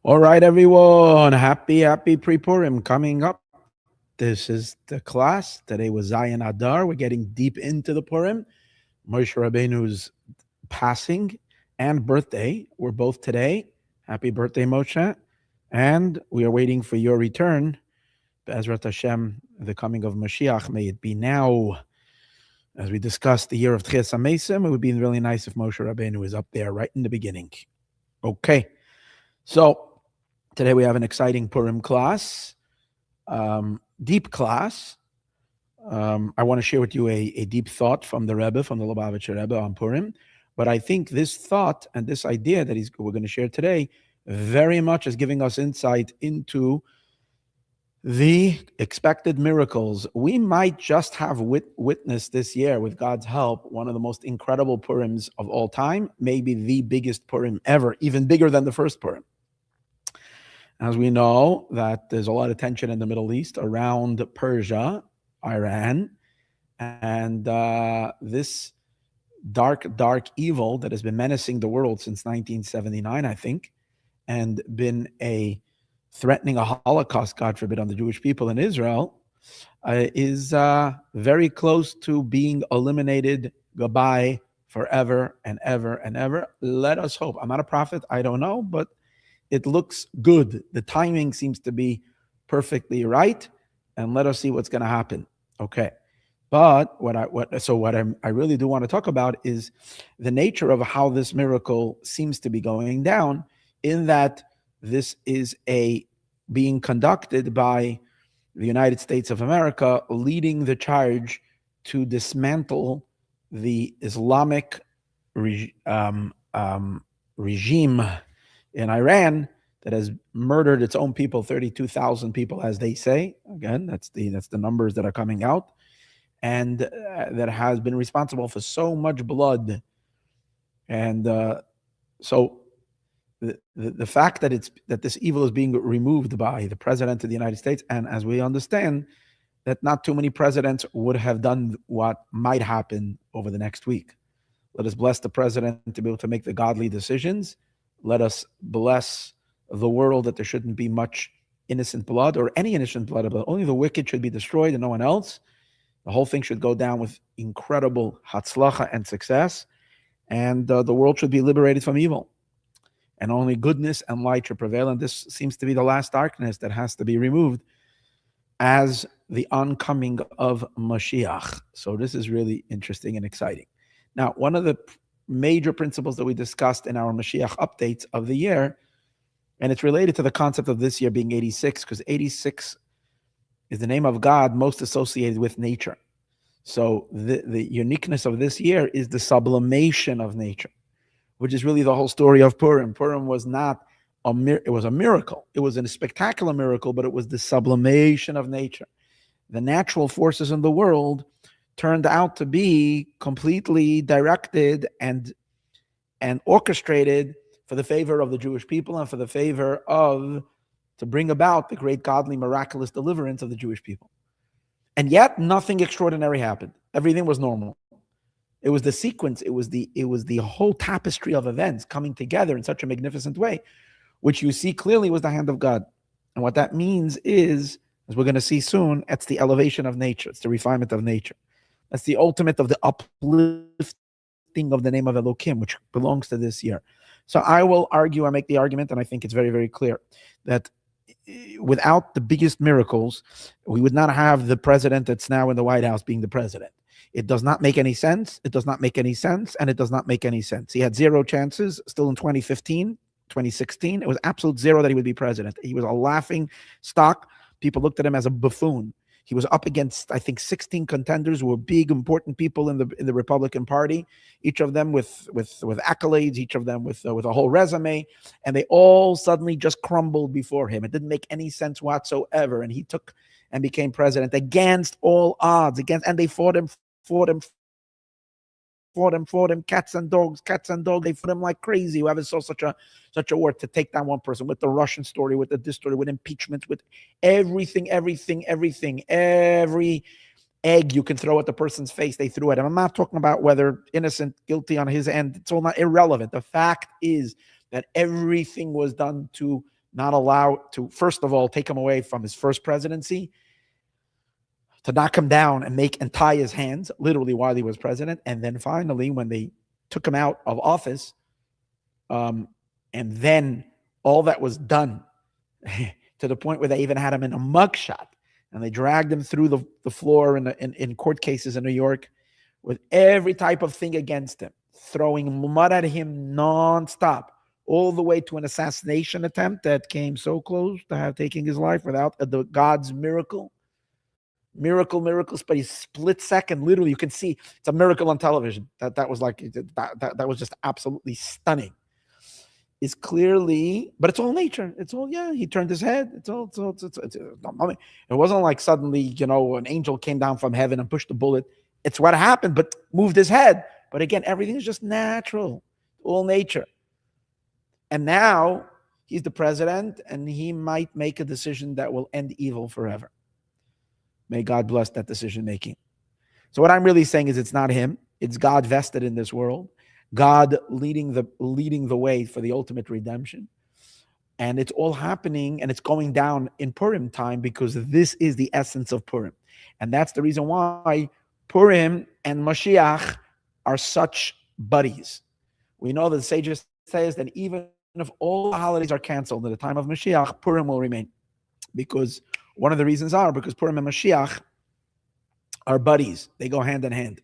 All right, everyone. Happy pre-Purim coming up. This is the class. Today was Zion Adar. We're getting deep into the Purim. Moshe Rabbeinu's passing and birthday were both today. Happy birthday, Moshe. And we are waiting for your return. Be'ezrat Hashem, the coming of Moshiach, may it be now. As we discussed the year of Tchias HaMesim, it would be really nice if Moshe Rabbeinu is up there right in the beginning. Okay. So, today we have an exciting Purim class, deep class. I want to share with you a deep thought from the Rebbe, from the Lubavitcher Rebbe on Purim. But I think this thought and this idea that we're going to share today very much is giving us insight into the expected miracles. We might just have witnessed this year, with God's help, one of the most incredible Purims of all time, maybe the biggest Purim ever, even bigger than the first Purim. As we know that there's a lot of tension in the Middle East around Persia, Iran, and this dark evil that has been menacing the world since 1979, I think, and been threatening a Holocaust, God forbid, on the Jewish people in Israel, is very close to being eliminated. Goodbye forever and ever and ever. Let us hope. I'm not a prophet. I don't know, but it looks good. The timing seems to be perfectly right, and let us see what's going to happen. Okay, but what I really do want to talk about is the nature of how this miracle seems to be going down. In that this is being conducted by the United States of America, leading the charge to dismantle the Islamic regime in Iran that has murdered its own people, 32,000 people, as they say. Again, that's the numbers that are coming out, and that has been responsible for so much blood. And so the fact that this evil is being removed by the president of the United States, and as we understand, that not too many presidents would have done what might happen over the next week. Let us bless the president to be able to make the godly decisions. Let us bless the world that there shouldn't be much innocent blood, or any innocent blood, but only the wicked should be destroyed and no one else. The whole thing should go down with incredible hatzlacha and success, and the world should be liberated from evil. And only goodness and light should prevail, and this seems to be the last darkness that has to be removed as the oncoming of Moshiach. So this is really interesting and exciting. Now, one of the major principles that we discussed in our Moshiach updates of the year, and it's related to the concept of this year being 86, because 86 is the name of God most associated with nature. So the uniqueness of this year is the sublimation of nature, which is really the whole story of Purim. Purim was not it was a miracle. It was a spectacular miracle, but it was the sublimation of nature. The natural forces in the world turned out to be completely directed and orchestrated for the favor of the Jewish people and for the favor to bring about the great godly miraculous deliverance of the Jewish people. And yet nothing extraordinary happened. Everything was normal. It was the sequence, it was the whole tapestry of events coming together in such a magnificent way, which you see clearly was the hand of God. And what that means is, as we're going to see soon, it's the elevation of nature. It's the refinement of nature. That's the ultimate of the uplifting of the name of Elohim, which belongs to this year. So I will argue, I make the argument, and I think it's very, very clear, that without the biggest miracles, we would not have the president that's now in the White House being the president. It does not make any sense. It does not make any sense. And it does not make any sense. He had zero chances still in 2015, 2016. It was absolute zero that he would be president. He was a laughing stock. People looked at him as a buffoon. He was up against, I think, 16 contenders who were big, important people in the Republican Party, each of them with accolades, each of them with a whole resume, and they all suddenly just crumbled before him. It didn't make any sense whatsoever, and he took and became president against all odds, and they fought him, cats and dogs. They fought him like crazy. Whoever saw such a war to take down one person, with the Russian story, with this story, with impeachment, with everything, every egg you can throw at the person's face, they threw at him. I'm not talking about whether innocent, guilty on his end. It's all not irrelevant. The fact is that everything was done to not allow to, first of all, take him away from his first presidency, to knock him down and tie his hands, literally while he was president. And then finally, when they took him out of office, and then all that was done to the point where they even had him in a mugshot, and they dragged him through the floor in court cases in New York with every type of thing against him, throwing mud at him nonstop, all the way to an assassination attempt that came so close to taking his life without God's miracles, but a split second, literally, you can see it's a miracle on television. That was was just absolutely stunning. Is clearly, but it's all nature. It's all, he turned his head. It wasn't like suddenly, an angel came down from heaven and pushed the bullet. It's what happened, but moved his head. But again, everything is just natural, all nature. And now he's the president, and he might make a decision that will end evil forever. May God bless that decision making. So what I'm really saying is it's not him. It's God vested in this world. God leading the way for the ultimate redemption. And it's all happening, and it's going down in Purim time, because this is the essence of Purim. And that's the reason why Purim and Moshiach are such buddies. We know that the sages say that even if all the holidays are canceled at the time of Moshiach, Purim will remain. Because one of the reasons because Purim and Moshiach are buddies. They go hand in hand.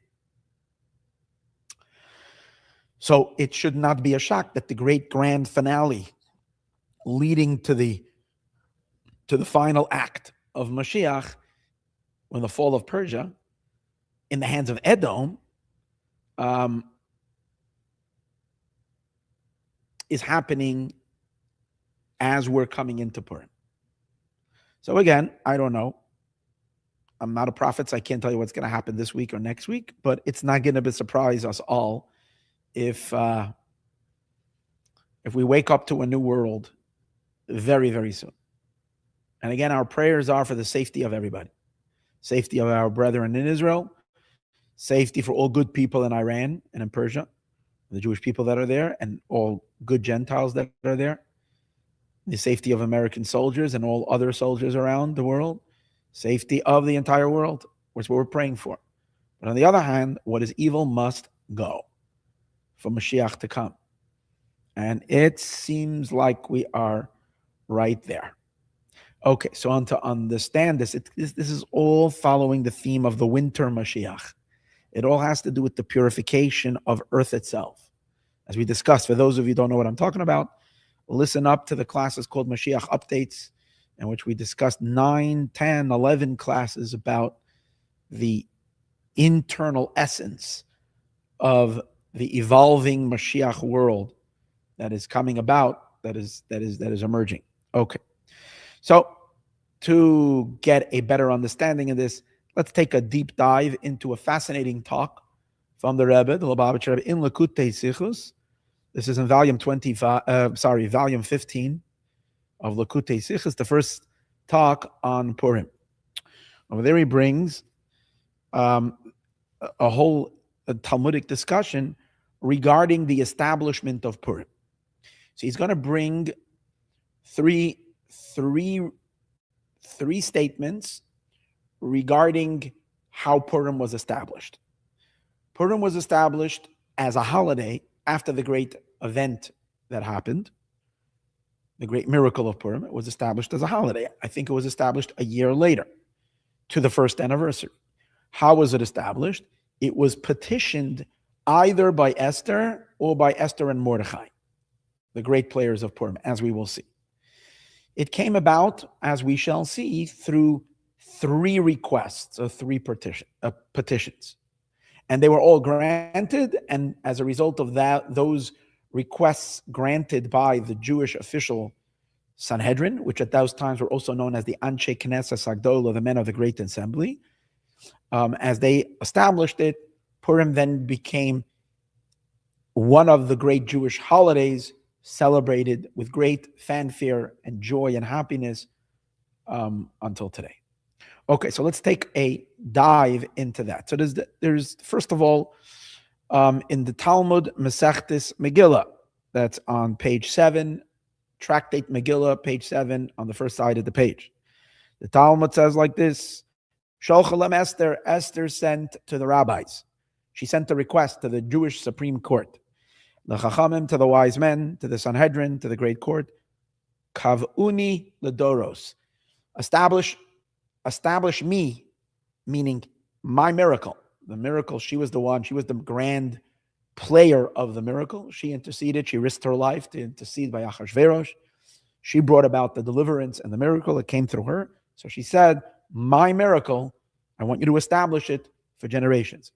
So it should not be a shock that the great grand finale leading to the final act of Moshiach, when the fall of Persia, in the hands of Edom, is happening as we're coming into Purim. So again, I don't know. I'm not a prophet, so I can't tell you what's going to happen this week or next week, but it's not going to surprise us all if we wake up to a new world very, very soon. And again, our prayers are for the safety of everybody. Safety of our brethren in Israel, safety for all good people in Iran and in Persia, the Jewish people that are there, and all good Gentiles that are there, the safety of American soldiers and all other soldiers around the world, safety of the entire world, which is what we're praying for. But on the other hand, what is evil must go for Moshiach to come. And it seems like we are right there. Okay, so to understand this, this is all following the theme of the winter Moshiach. It all has to do with the purification of earth itself. As we discussed, for those of you who don't know what I'm talking about, listen up to the classes called Moshiach Updates, in which we discussed 9, 10, 11 classes about the internal essence of the evolving Moshiach world that is coming about, that is emerging. Okay. So to get a better understanding of this, let's take a deep dive into a fascinating talk from the Rebbe, the Lubavitcher Rebbe, in Likutei Sichos. This is in volume 15 of Likutei Sichos, the first talk on Purim. Over there he brings a whole Talmudic discussion regarding the establishment of Purim. So he's going to bring three statements regarding how Purim was established. Purim was established as a holiday after the great event that happened, the great miracle of Purim. It was established as a holiday. I think it was established a year later to the first anniversary. How was it established? It was petitioned either by Esther or by Esther and Mordechai, the great players of Purim, as we will see. It came about, as we shall see, through 3 requests or 3 petitions. And they were all granted, and as a result of that, those requests granted by the Jewish official Sanhedrin, which at those times were also known as the Anshe Knesset Agdola, the men of the Great Assembly, as they established it, Purim then became one of the great Jewish holidays, celebrated with great fanfare and joy and happiness until today. Okay, so let's take a dive into that. So there's first of all, in the Talmud Masechtes Megillah, that's on page 7, Tractate Megillah, page 7, on the first side of the page. The Talmud says like this: Sholchalem Esther, Esther sent to the rabbis. She sent a request to the Jewish Supreme Court. The Chachamim, to the wise men, to the Sanhedrin, to the great court. Kav'uni ledoros. Establish me, meaning my miracle. The miracle, she was the one, she was the grand player of the miracle. She interceded, she risked her life to intercede by Achashverosh. She brought about the deliverance and the miracle. It came through her. So she said, my miracle, I want you to establish it for generations.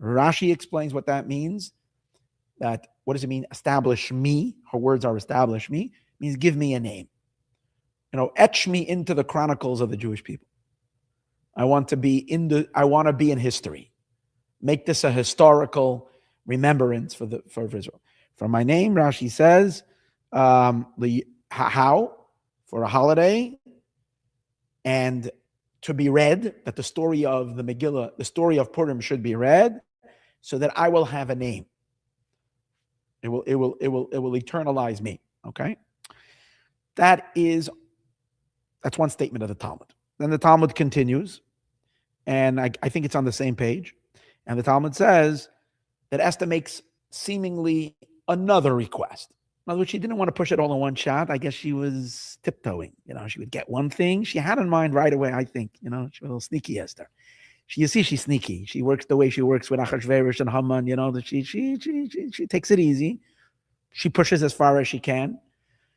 Rashi explains what that means. That, what does it mean? Establish me. Her words are establish me. It means give me a name. Etch me into the chronicles of the Jewish people. I want to be in history. Make this a historical remembrance for Israel. For my name, Rashi says, how? For a holiday, and to be read, that the story of the Megillah, the story of Purim should be read, so that I will have a name. It will eternalize me. Okay? That's one statement of the Talmud. Then the Talmud continues, and I think it's on the same page. And the Talmud says that Esther makes seemingly another request. In other words, she didn't want to push it all in one shot. I guess she was tiptoeing. She would get one thing she had in mind right away, I think. She was a little sneaky, Esther. You see, she's sneaky. She works the way she works with Achashverosh and Haman. She takes it easy. She pushes as far as she can.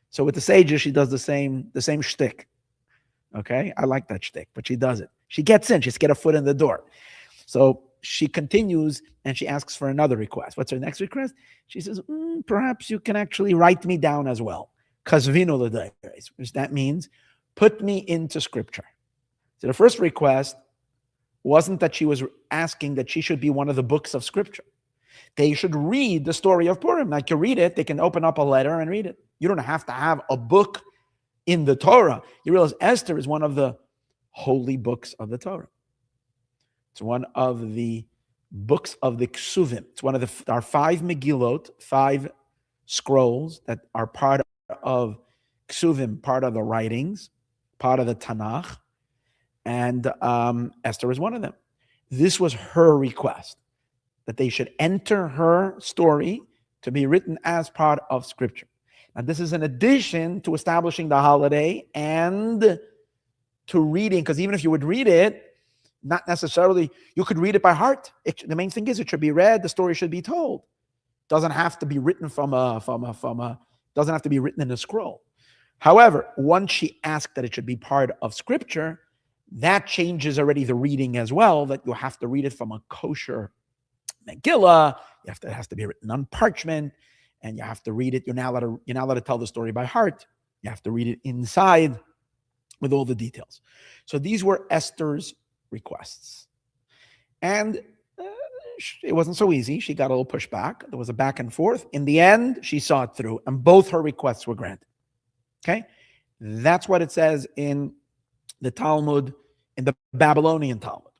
So with the sages, she does the same shtick. Okay, I like that shtick, but she does it. She gets in. She's get a foot in the door. So she continues and she asks for another request. What's her next request? She says, perhaps you can actually write me down as well. Kasvino l'dayres, which that means put me into scripture. So the first request wasn't that she was asking that she should be one of the books of scripture. They should read the story of Purim. Like you read it, they can open up a letter and read it. You don't have to have a book in the Torah. You realize Esther is one of the holy books of the Torah. It's one of the books of the Ksuvim. It's one of our 5 Megillot, 5 scrolls that are part of Ksuvim, part of the writings, part of the Tanakh. And Esther is one of them. This was her request, that they should enter her story to be written as part of Scripture. Now, this is in addition to establishing the holiday and to reading, because even if you would read it, not necessarily, you could read it by heart. The main thing is it should be read, the story should be told. Doesn't have to be written doesn't have to be written in a scroll. However, once she asked that it should be part of Scripture, that changes already the reading as well, that you have to read it from a kosher Megillah. It has to be written on parchment, and you have to read it. You're not allowed to tell the story by heart. You have to read it inside with all the details. So these were Esther's requests. And it wasn't so easy. She got a little pushback. There was a back and forth. In the end, she saw it through, and both her requests were granted. Okay? That's what it says in the Talmud, in the Babylonian Talmud.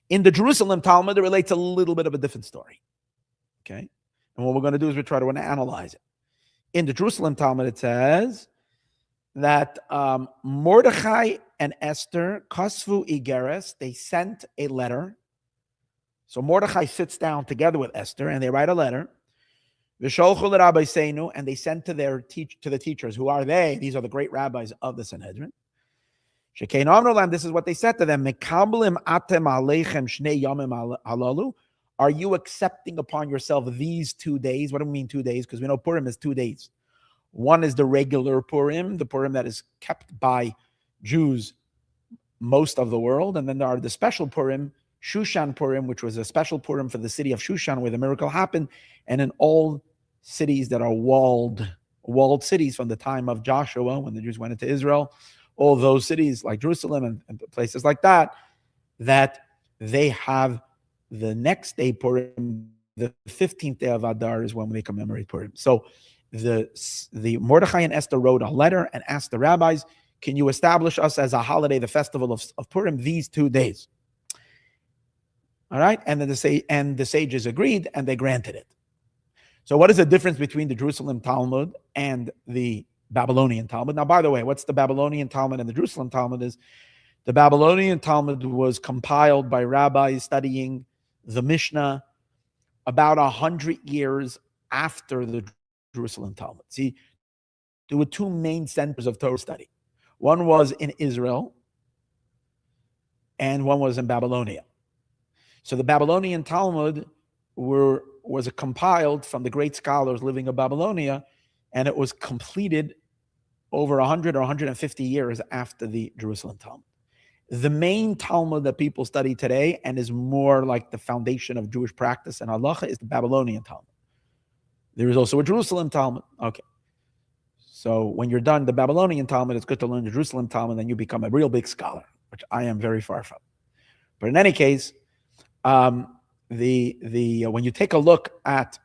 In the Jerusalem Talmud, it relates a little bit of a different story. Okay? And what we're going to do is we try to analyze it. In the Jerusalem Talmud, it says that Mordechai and Esther, Kasvu Igeres, they sent a letter. So Mordechai sits down together with Esther, and they write a letter. V'sholchu l'rabbeinu, and they sent to the teachers. Who are they? These are the great rabbis of the Sanhedrin. Shekein amru, this is what they said to them. Mekablim atem aleichem shnei yamim halalu. Are you accepting upon yourself these 2 days? What do we mean 2 days? Because we know Purim is 2 days. One is the regular Purim, the Purim that is kept by Jews most of the world. And then there are the special Purim, Shushan Purim, which was a special Purim for the city of Shushan where the miracle happened. And in all cities that are walled cities from the time of Joshua, when the Jews went into Israel, all those cities like Jerusalem and places like that they have the next day Purim, the 15th day of Adar is when they commemorate Purim. So the Mordechai and Esther wrote a letter and asked the rabbis, can you establish us as a holiday, the festival of Purim, these 2 days? All right, and then the sages agreed and they granted it. So what is the difference between the Jerusalem Talmud and the Babylonian Talmud. Now, by the way, what's the Babylonian Talmud and the Jerusalem Talmud is? The Babylonian Talmud was compiled by rabbis studying the Mishnah about 100 years after the Jerusalem Talmud. See, there were two main centers of Torah study. One was in Israel, and one was in Babylonia. So the Babylonian Talmud was compiled from the great scholars living in Babylonia, and it was completed over 100 or 150 years after the Jerusalem Talmud. The main Talmud that people study today and is more like the foundation of Jewish practice and halacha is the Babylonian Talmud. There is also a Jerusalem Talmud. Okay. So when you're done the Babylonian Talmud, it's good to learn the Jerusalem Talmud, and you become a real big scholar, which I am very far from. But in any case, when you take a look at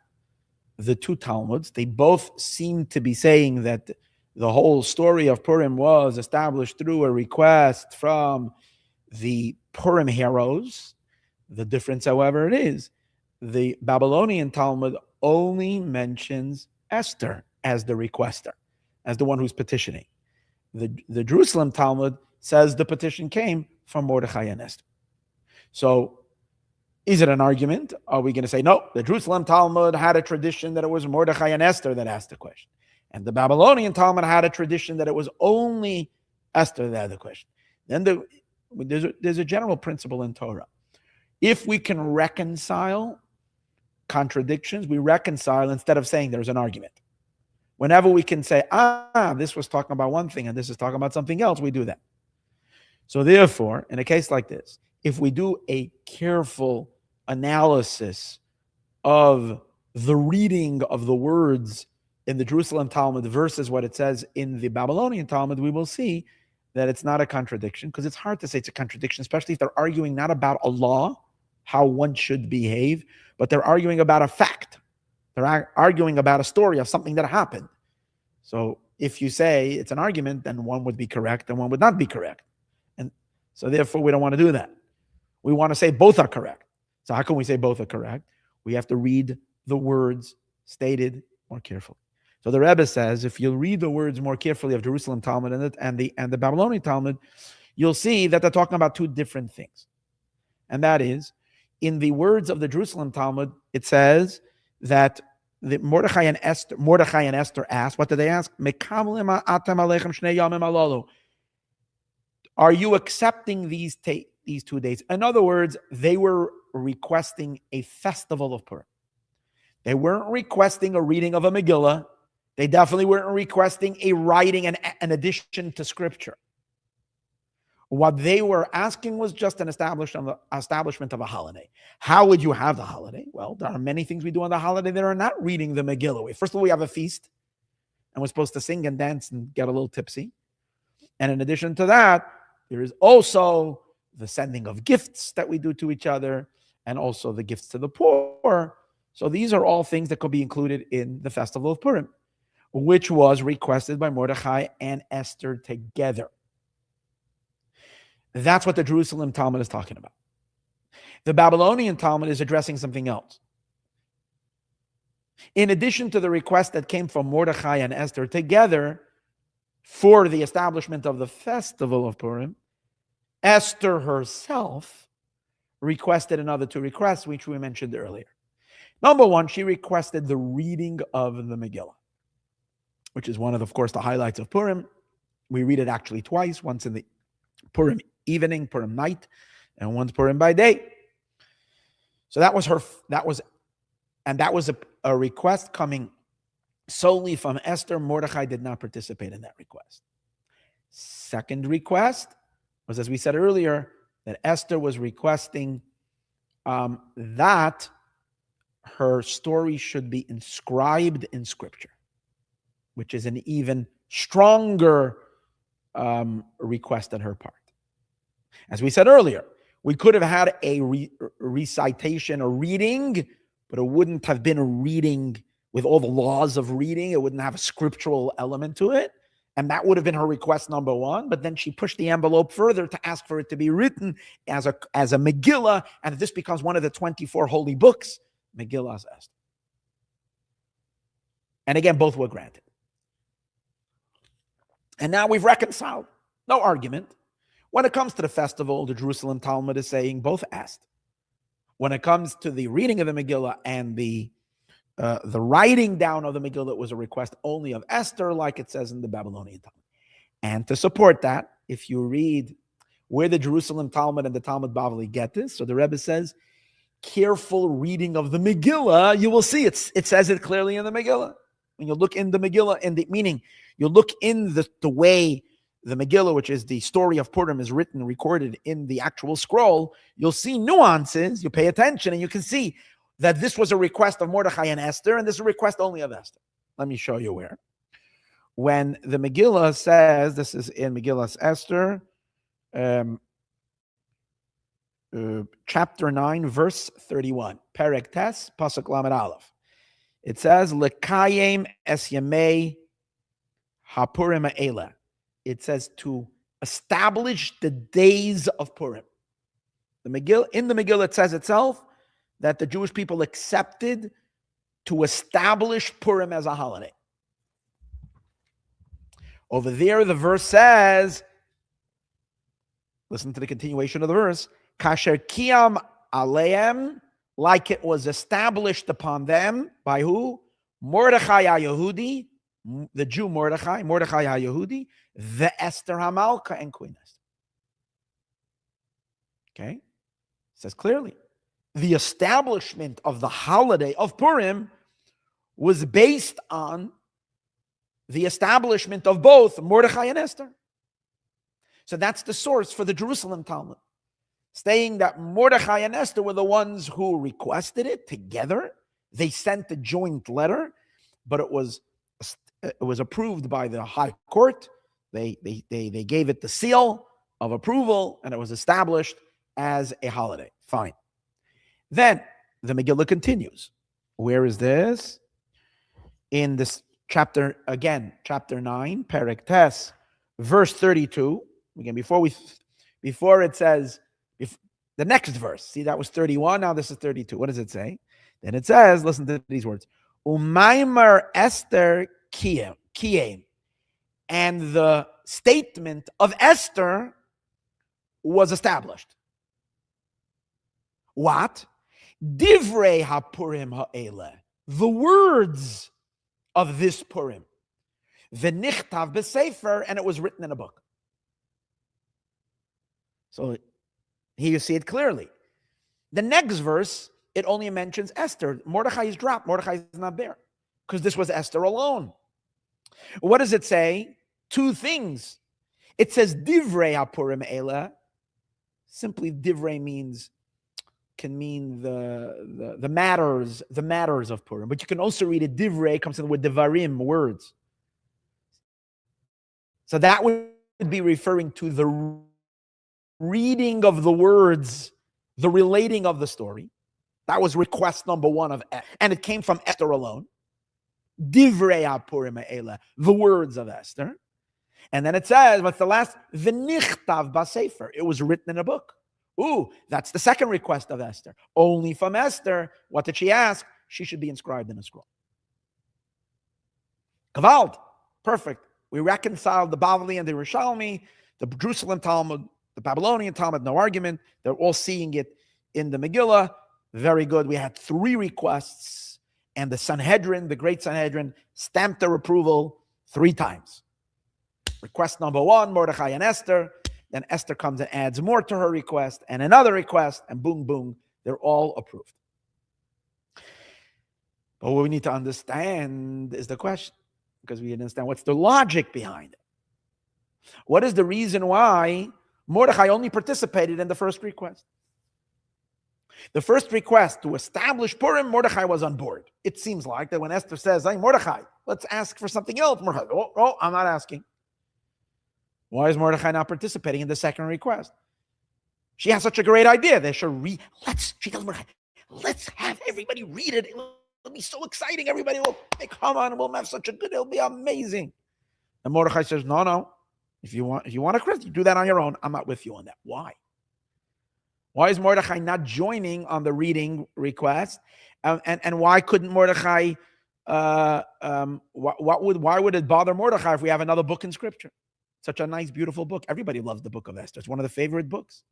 the two Talmuds, they both seem to be saying that the whole story of Purim was established through a request from the Purim heroes. The difference, however, it is the Babylonian Talmud only mentions Esther as the requester, as the one who's petitioning. The Jerusalem Talmud says the petition came from Mordechai and Esther. So is it an argument? Are we going to say, no, the Jerusalem Talmud had a tradition that it was Mordechai and Esther that asked the question, and the Babylonian Talmud had a tradition that it was only Esther that had the question? Then there's a general principle in Torah. If we can reconcile contradictions, we reconcile instead of saying there's an argument. Whenever we can say, this was talking about one thing and this is talking about something else, we do that. So therefore, in a case like this, if we do a careful analysis of the reading of the words in the Jerusalem Talmud versus what it says in the Babylonian Talmud, we will see that it's not a contradiction, because it's hard to say it's a contradiction, especially if they're arguing not about a law, how one should behave, but they're arguing about a fact. They're arguing about a story of something that happened. So if you say it's an argument, then one would be correct and one would not be correct. And so therefore, we don't want to do that. We want to say both are correct. So how can we say both are correct? We have to read the words stated more carefully. So the Rebbe says, if you read the words more carefully of Jerusalem Talmud and the Babylonian Talmud, you'll see that they're talking about two different things. And that is, in the words of the Jerusalem Talmud, it says that the Mordechai and Esther asked, what did they ask? Are you accepting these 2 days? In other words, they were requesting a festival of Purim. They weren't requesting a reading of a Megillah. They definitely weren't requesting a writing and an addition to scripture. What they were asking was just an establishment of a holiday. How would you have the holiday? Well, there are many things we do on the holiday that are not reading the Megillah. First of all, we have a feast, and we're supposed to sing and dance and get a little tipsy. And in addition to that, there is also the sending of gifts that we do to each other, and also the gifts to the poor. So these are all things that could be included in the festival of Purim, which was requested by Mordechai and Esther together. That's what the Jerusalem Talmud is talking about. The Babylonian Talmud is addressing something else. In addition to the request that came from Mordechai and Esther together for the establishment of the festival of Purim, Esther herself requested another two requests, which we mentioned earlier. Number one, she requested the reading of the Megillah, which is one of course, the highlights of Purim. We read it actually twice, once in the Purim evening, Purim night, and once Purim by day. So that was a request coming solely from Esther. Mordechai did not participate in that request. Second request was, as we said earlier, that Esther was requesting that her story should be inscribed in Scripture, which is an even stronger request on her part. As we said earlier, we could have had a recitation, a reading, but it wouldn't have been a reading with all the laws of reading. It wouldn't have a scriptural element to it. And that would have been her request number one. But then she pushed the envelope further to ask for it to be written as a Megillah. And this becomes one of the 24 holy books, Megillah Esther. And again, both were granted. And now we've reconciled. No argument. When it comes to the festival, the Jerusalem Talmud is saying both asked. When it comes to the reading of the Megillah and the writing down of the Megillah, it was a request only of Esther, like it says in the Babylonian Talmud. And to support that, if you read where the Jerusalem Talmud and the Talmud Bavli get this, so the Rebbe says, careful reading of the Megillah, you will see it says it clearly in the Megillah. When you look in the Megillah, meaning you look in the way the Megillah, which is the story of Purim, is written, recorded in the actual scroll, you'll see nuances, you pay attention, and you can see that this was a request of Mordechai and Esther, and this is a request only of Esther. Let me show you where. When the Megillah says, this is in Megillah's Esther, chapter 9, verse 31, Perek Tes, Pasuk Lamed Aleph. It says, Lekayim es yemei hapurim ha'ela. It says to establish the days of Purim. In the Megillah, it says itself that the Jewish people accepted to establish Purim as a holiday. Over there, the verse says, listen to the continuation of the verse, Kasher Kiyam Aleim, like it was established upon them by who? Mordechai HaYehudi, the Jew Mordechai HaYehudi, the Esther HaMalka, and Queen Esther. Okay? It says clearly, the establishment of the holiday of Purim was based on the establishment of both Mordechai and Esther. So that's the source for the Jerusalem Talmud, saying that Mordechai and Esther were the ones who requested it together. They sent a joint letter, but it was approved by the high court. They gave it the seal of approval, and it was established as a holiday. Fine. Then the Megillah continues. Where is this? In this chapter, again, chapter 9, Perek Tes, verse 32. Again, before it says, the next verse, see, that was 31, now this is 32. What does it say? Then it says, listen to these words, Umaymar Esther Kiyem. And the statement of Esther was established. What? Divrei HaPurim ha'ele. The words of this Purim. V'nichtav b'sefer, and it was written in a book. So here you see it clearly. The next verse, it only mentions Esther. Mordechai is dropped. Mordechai is not there because this was Esther alone. What does it say? Two things. It says Divrei HaPurim Ela. Simply Divrei can mean the matters of Purim. But you can also read it Divrei, comes in with Devarim, words. So that would be referring to the reading of the words, the relating of the story. That was request number one of Esther. And it came from Esther alone. Divrei HaPurim ha'ela, the words of Esther. And then it says, what's the last? V'nichtav b'sefer. It was written in a book. Ooh, that's the second request of Esther. Only from Esther. What did she ask? She should be inscribed in a scroll. Kavald. Perfect. We reconciled the Bavli and the Yerushalmi, the Jerusalem Talmud, the Babylonian Talmud, no argument. They're all seeing it in the Megillah. Very good. We had three requests, and the Sanhedrin, the great Sanhedrin, stamped their approval 3 times. Request number 1, Mordechai and Esther. Then Esther comes and adds more to her request, and another request, and boom, boom, they're all approved. But what we need to understand is the question, because we understand what's the logic behind it. What is the reason why Mordechai only participated in the first request? The first request to establish Purim, Mordechai was on board. It seems like that when Esther says, hey, Mordechai, let's ask for something else. Mordechai, oh, I'm not asking. Why is Mordechai not participating in the second request? She has such a great idea. They should read. She tells Mordechai, let's have everybody read it. It'll be so exciting. Everybody will, hey, come on, we'll have such a good, it'll be amazing. And Mordechai says, no. If you want a Christ, you do that on your own. I'm not with you on that. Why? Why is Mordechai not joining on the reading request? And why couldn't Mordechai, why would it bother Mordechai if we have another book in Scripture? Such a nice, beautiful book. Everybody loves the book of Esther. It's one of the favorite books.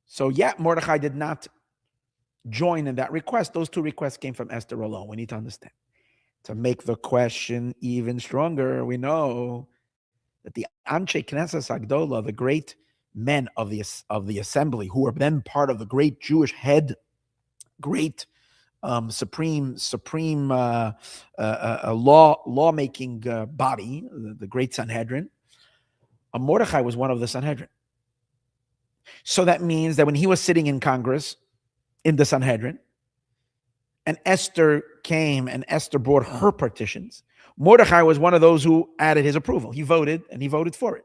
So yeah, Mordechai did not join in that request. Those two requests came from Esther alone. We need to understand. To make the question even stronger, we know that the Anshe Knesset Agdola, the great men of the assembly, who were then part of the great Jewish head, great supreme lawmaking body, the great Sanhedrin, Mordechai was one of the Sanhedrin. So that means that when he was sitting in Congress, in the Sanhedrin, and Esther came and Esther brought her partitions, Mordechai was one of those who added his approval. He voted, and he voted for it.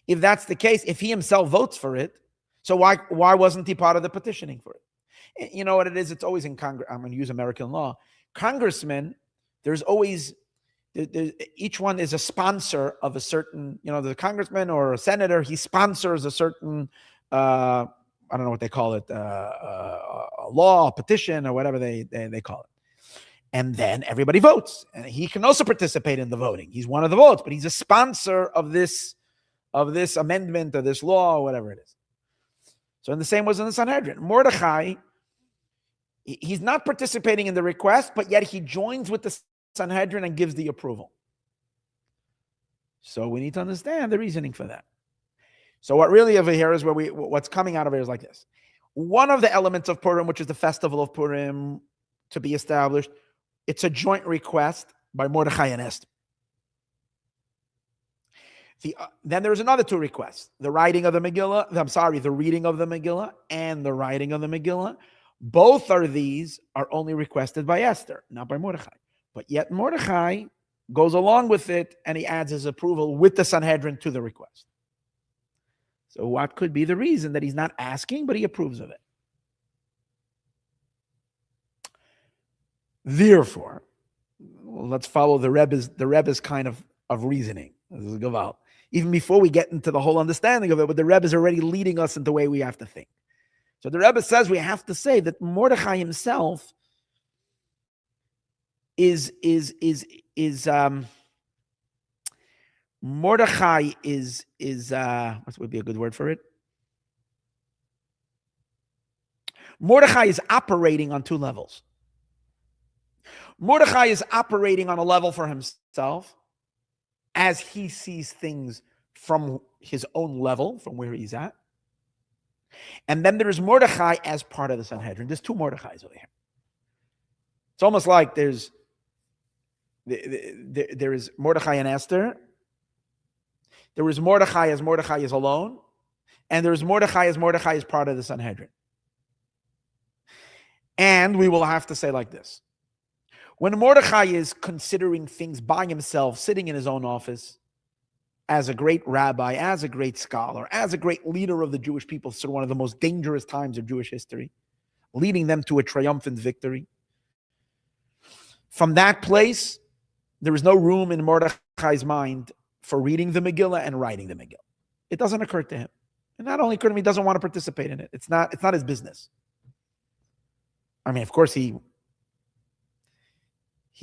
If that's the case, if he himself votes for it, so why wasn't he part of the petitioning for it? You know what it is? It's always in Congress. I'm going to use American law. Congressmen, there's always, each one is a sponsor of a certain, the congressman or a senator, he sponsors a certain, I don't know what they call it, a law, a petition, or whatever they call it. And then everybody votes. And he can also participate in the voting. He's one of the votes, but he's a sponsor of this amendment or this law or whatever it is. So the same was in the Sanhedrin. Mordechai, he's not participating in the request, but yet he joins with the Sanhedrin and gives the approval. So we need to understand the reasoning for that. So what really over here is what's coming out of it is like this. One of the elements of Purim, which is the festival of Purim to be established, it's a joint request by Mordechai and Esther. Then there's another two requests. The reading of the Megillah and the writing of the Megillah. Both of these are only requested by Esther, not by Mordechai. But yet Mordechai goes along with it and he adds his approval with the Sanhedrin to the request. So what could be the reason that he's not asking, but he approves of it? Therefore, let's follow the Rebbe's kind of reasoning. This is Gaval. Even before we get into the whole understanding of it, but the Rebbe is already leading us into the way we have to think. So the Rebbe says we have to say that Mordechai himself Mordechai is what would be a good word for it? Mordechai is operating on two levels. Mordechai is operating on a level for himself as he sees things from his own level, from where he's at. And then there is Mordechai as part of the Sanhedrin. There's two Mordechais over here. It's almost like there is Mordechai and Esther. There is Mordechai as Mordechai is alone. And there is Mordechai as part of the Sanhedrin. And we will have to say like this. When Mordechai is considering things by himself, sitting in his own office, as a great rabbi, as a great scholar, as a great leader of the Jewish people through one of the most dangerous times of Jewish history, leading them to a triumphant victory. From that place, there is no room in Mordechai's mind for reading the Megillah and writing the Megillah. It doesn't occur to him. And not only occur to him, he doesn't want to participate in it. It's not his business. I mean, of course, he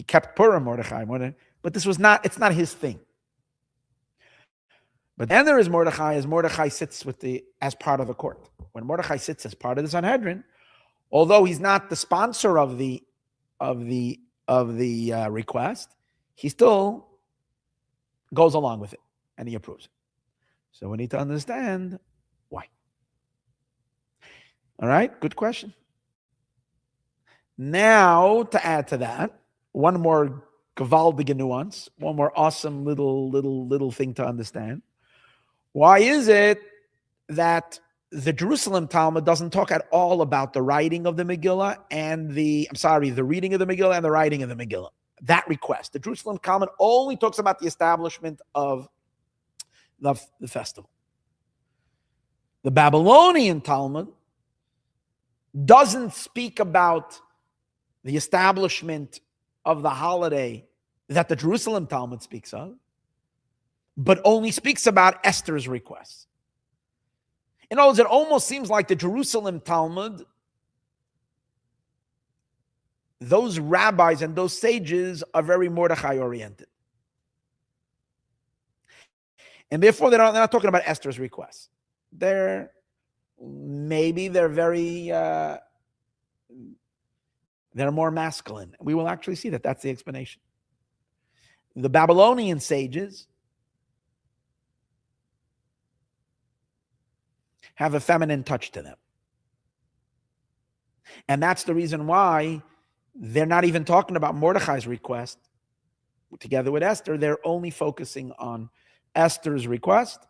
kept Purim, Mordechai, but it's not his thing. But then there is Mordechai, as Mordechai sits as part of the court. When Mordechai sits as part of the Sanhedrin, although he's not the sponsor of the request, he still goes along with it and he approves it. So we need to understand why. All right, good question. Now, to add to that, one more gewaltige nuance, one more awesome little thing to understand. Why is it that the Jerusalem Talmud doesn't talk at all about the writing of the Megillah and the reading of the Megillah and the writing of the Megillah? That request. The Jerusalem Talmud only talks about the establishment of the festival. The Babylonian Talmud doesn't speak about the establishment of the holiday that the Jerusalem Talmud speaks of, but only speaks about Esther's request. In other words, it almost seems like the Jerusalem Talmud, those rabbis and those sages are very Mordechai oriented. And therefore, they're not talking about Esther's request. They're very, they're more masculine. We will actually see that that's the explanation. The Babylonian sages have a feminine touch to them. And that's the reason why they're not even talking about Mordechai's request together with Esther. They're only focusing on Esther's request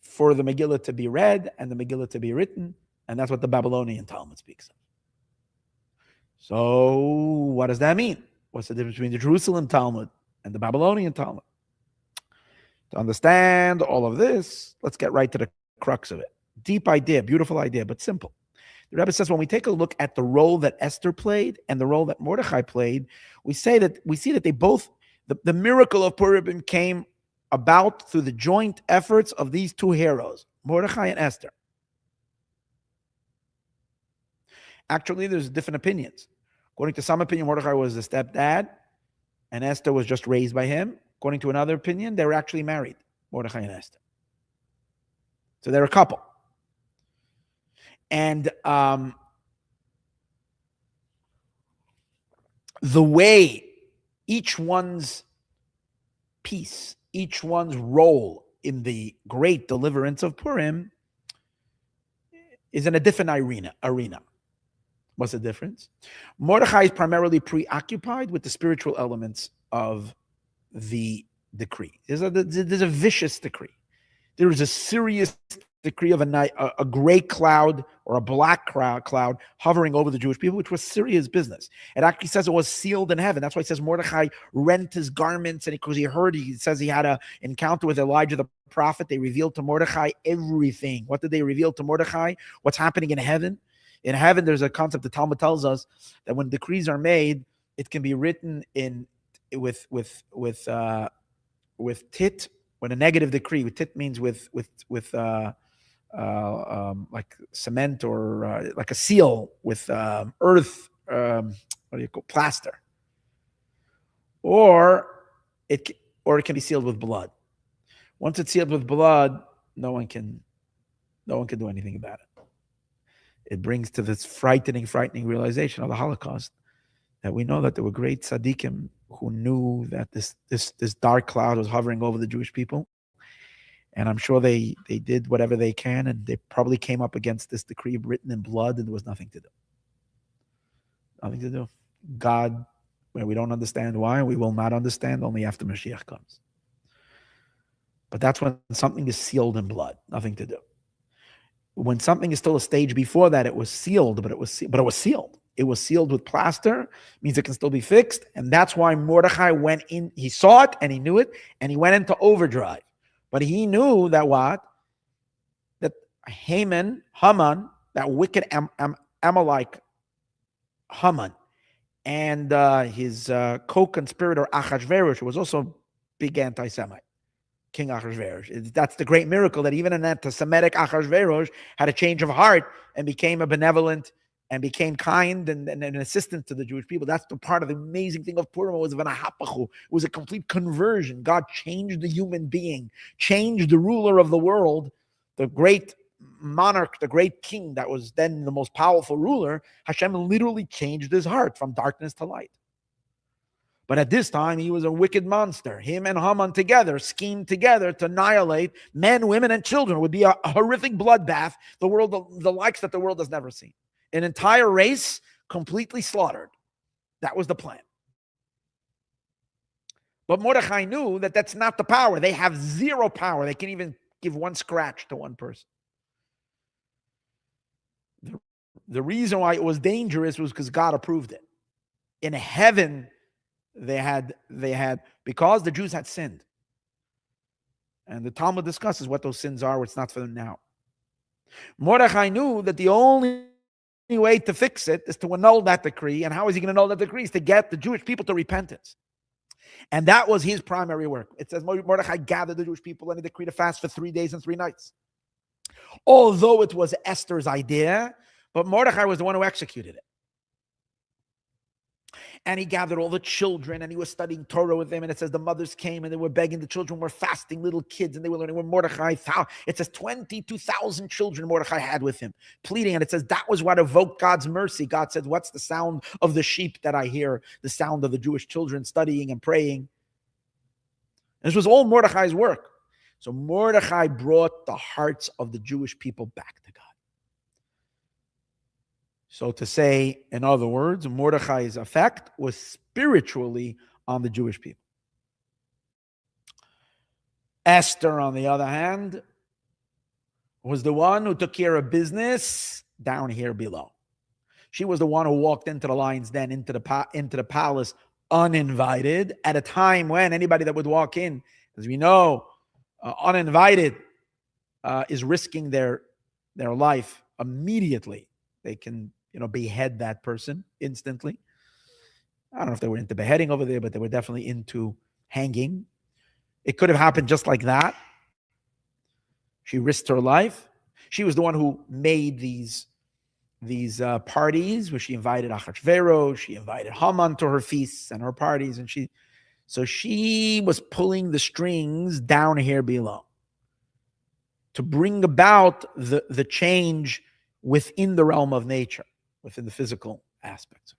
for the Megillah to be read and the Megillah to be written. And that's what the Babylonian Talmud speaks of. So what does that mean? What's the difference between the Jerusalem Talmud and the Babylonian Talmud? To understand all of this, let's get right to the crux of it. Deep idea, beautiful idea, but simple. The Rebbe says when we take a look at the role that Esther played and the role that Mordechai played, we see that they both, the miracle of Purim came about through the joint efforts of these two heroes, Mordechai and Esther. Actually, there's different opinions. According to some opinion, Mordechai was the stepdad, and Esther was just raised by him. According to another opinion, they were actually married, Mordechai and Esther. So they're a couple. And the way each one's piece, each one's role in the great deliverance of Purim is in a different arena. What's the difference? Mordechai is primarily preoccupied with the spiritual elements of the decree. There's a vicious decree. There is a serious decree of a gray cloud or a black cloud hovering over the Jewish people, which was serious business. It actually says it was sealed in heaven. That's why it says Mordechai rent his garments, and because he says he had an encounter with Elijah the prophet. They revealed to Mordechai everything. What did they reveal to Mordechai? What's happening in heaven? In heaven, there's a concept the Talmud tells us that when decrees are made, it can be written with tit. When a negative decree, with tit means with like cement or like a seal with earth. What do you call plaster? Or it can be sealed with blood. Once it's sealed with blood, no one can do anything about it. It brings to this frightening realization of the Holocaust that we know that there were great tzaddikim who knew that this dark cloud was hovering over the Jewish people. And I'm sure they did whatever they can, and they probably came up against this decree written in blood, and there was nothing to do. Nothing to do. God, where we don't understand why, we will not understand only after Moshiach comes. But that's when something is sealed in blood. Nothing to do. When something is still a stage before that, it was sealed, but it was sealed. It was sealed with plaster, means it can still be fixed. And that's why Mordechai went in. He saw it and he knew it, and he went into overdrive. But he knew that what? That Haman, that wicked Amalek Haman, and his co-conspirator Achashverosh, who was also a big anti-Semite, King Achashverosh. That's the great miracle, that even an anti-Semitic Achashverosh had a change of heart and became a benevolent and became kind and an assistant to the Jewish people. That's the part of the amazing thing of Purim. It was V'nahapachu. It was a complete conversion. God changed the human being, changed the ruler of the world, the great monarch, the great king that was then the most powerful ruler. Hashem literally changed his heart from darkness to light. But at this time, he was a wicked monster. Him and Haman together schemed together to annihilate men, women, and children. It would be a horrific bloodbath, the likes that the world has never seen. An entire race completely slaughtered. That was the plan. But Mordechai knew that that's not the power. They have zero power. They can even give one scratch to one person. The reason why it was dangerous was because God approved it. In heaven, they had because the Jews had sinned. And the Talmud discusses what those sins are, what's not for them now. Mordechai knew that the only way to fix it is to annul that decree. And how is he going to annul that decree? Is to get the Jewish people to repentance. And that was his primary work. It says Mordechai gathered the Jewish people and he decreed a fast for 3 days and 3 nights. Although it was Esther's idea, but Mordechai was the one who executed it. And he gathered all the children and he was studying Torah with them. And it says the mothers came and they were begging. The children were fasting, little kids, and they were learning. When Mordechai found, it says 22,000 children Mordechai had with him, pleading. And it says that was what evoked God's mercy. God said, what's the sound of the sheep that I hear? The sound of the Jewish children studying and praying. And this was all Mordechai's work. So Mordechai brought the hearts of the Jewish people back to God. So to say, in other words, Mordechai's effect was spiritually on the Jewish people. Esther, on the other hand, was the one who took care of business down here below. She was the one who walked into the lion's den, into the palace uninvited, at a time when anybody that would walk in, as we know, uninvited, is risking their life immediately. They can behead that person instantly. I don't know if they were into beheading over there, but they were definitely into hanging. It could have happened just like that. She risked her life. She was the one who made these parties where she invited Achashverosh, she invited Haman to her feasts and her parties, and she was pulling the strings down here below to bring about the change within the realm of nature, within the physical aspects.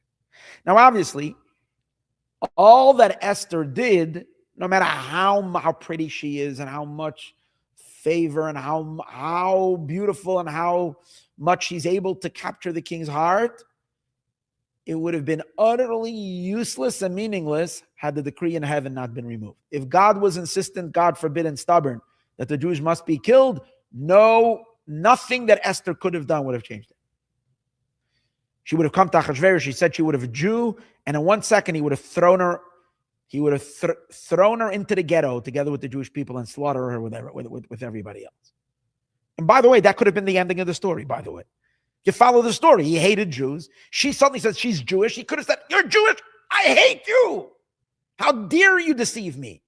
Now, obviously, all that Esther did, no matter how pretty she is and how much favor and how beautiful and how much she's able to capture the king's heart, it would have been utterly useless and meaningless had the decree in heaven not been removed. If God was insistent, God forbid, and stubborn that the Jews must be killed, nothing that Esther could have done would have changed it. She would have come to Achashverosh. She said she would have a Jew, and in 1 second he would have thrown her. He would have thrown her into the ghetto together with the Jewish people and slaughtered her with everybody else. And by the way, that could have been the ending of the story. By the way, you follow the story. He hated Jews. She suddenly says she's Jewish. He could have said, "You're Jewish. I hate you. How dare you deceive me?"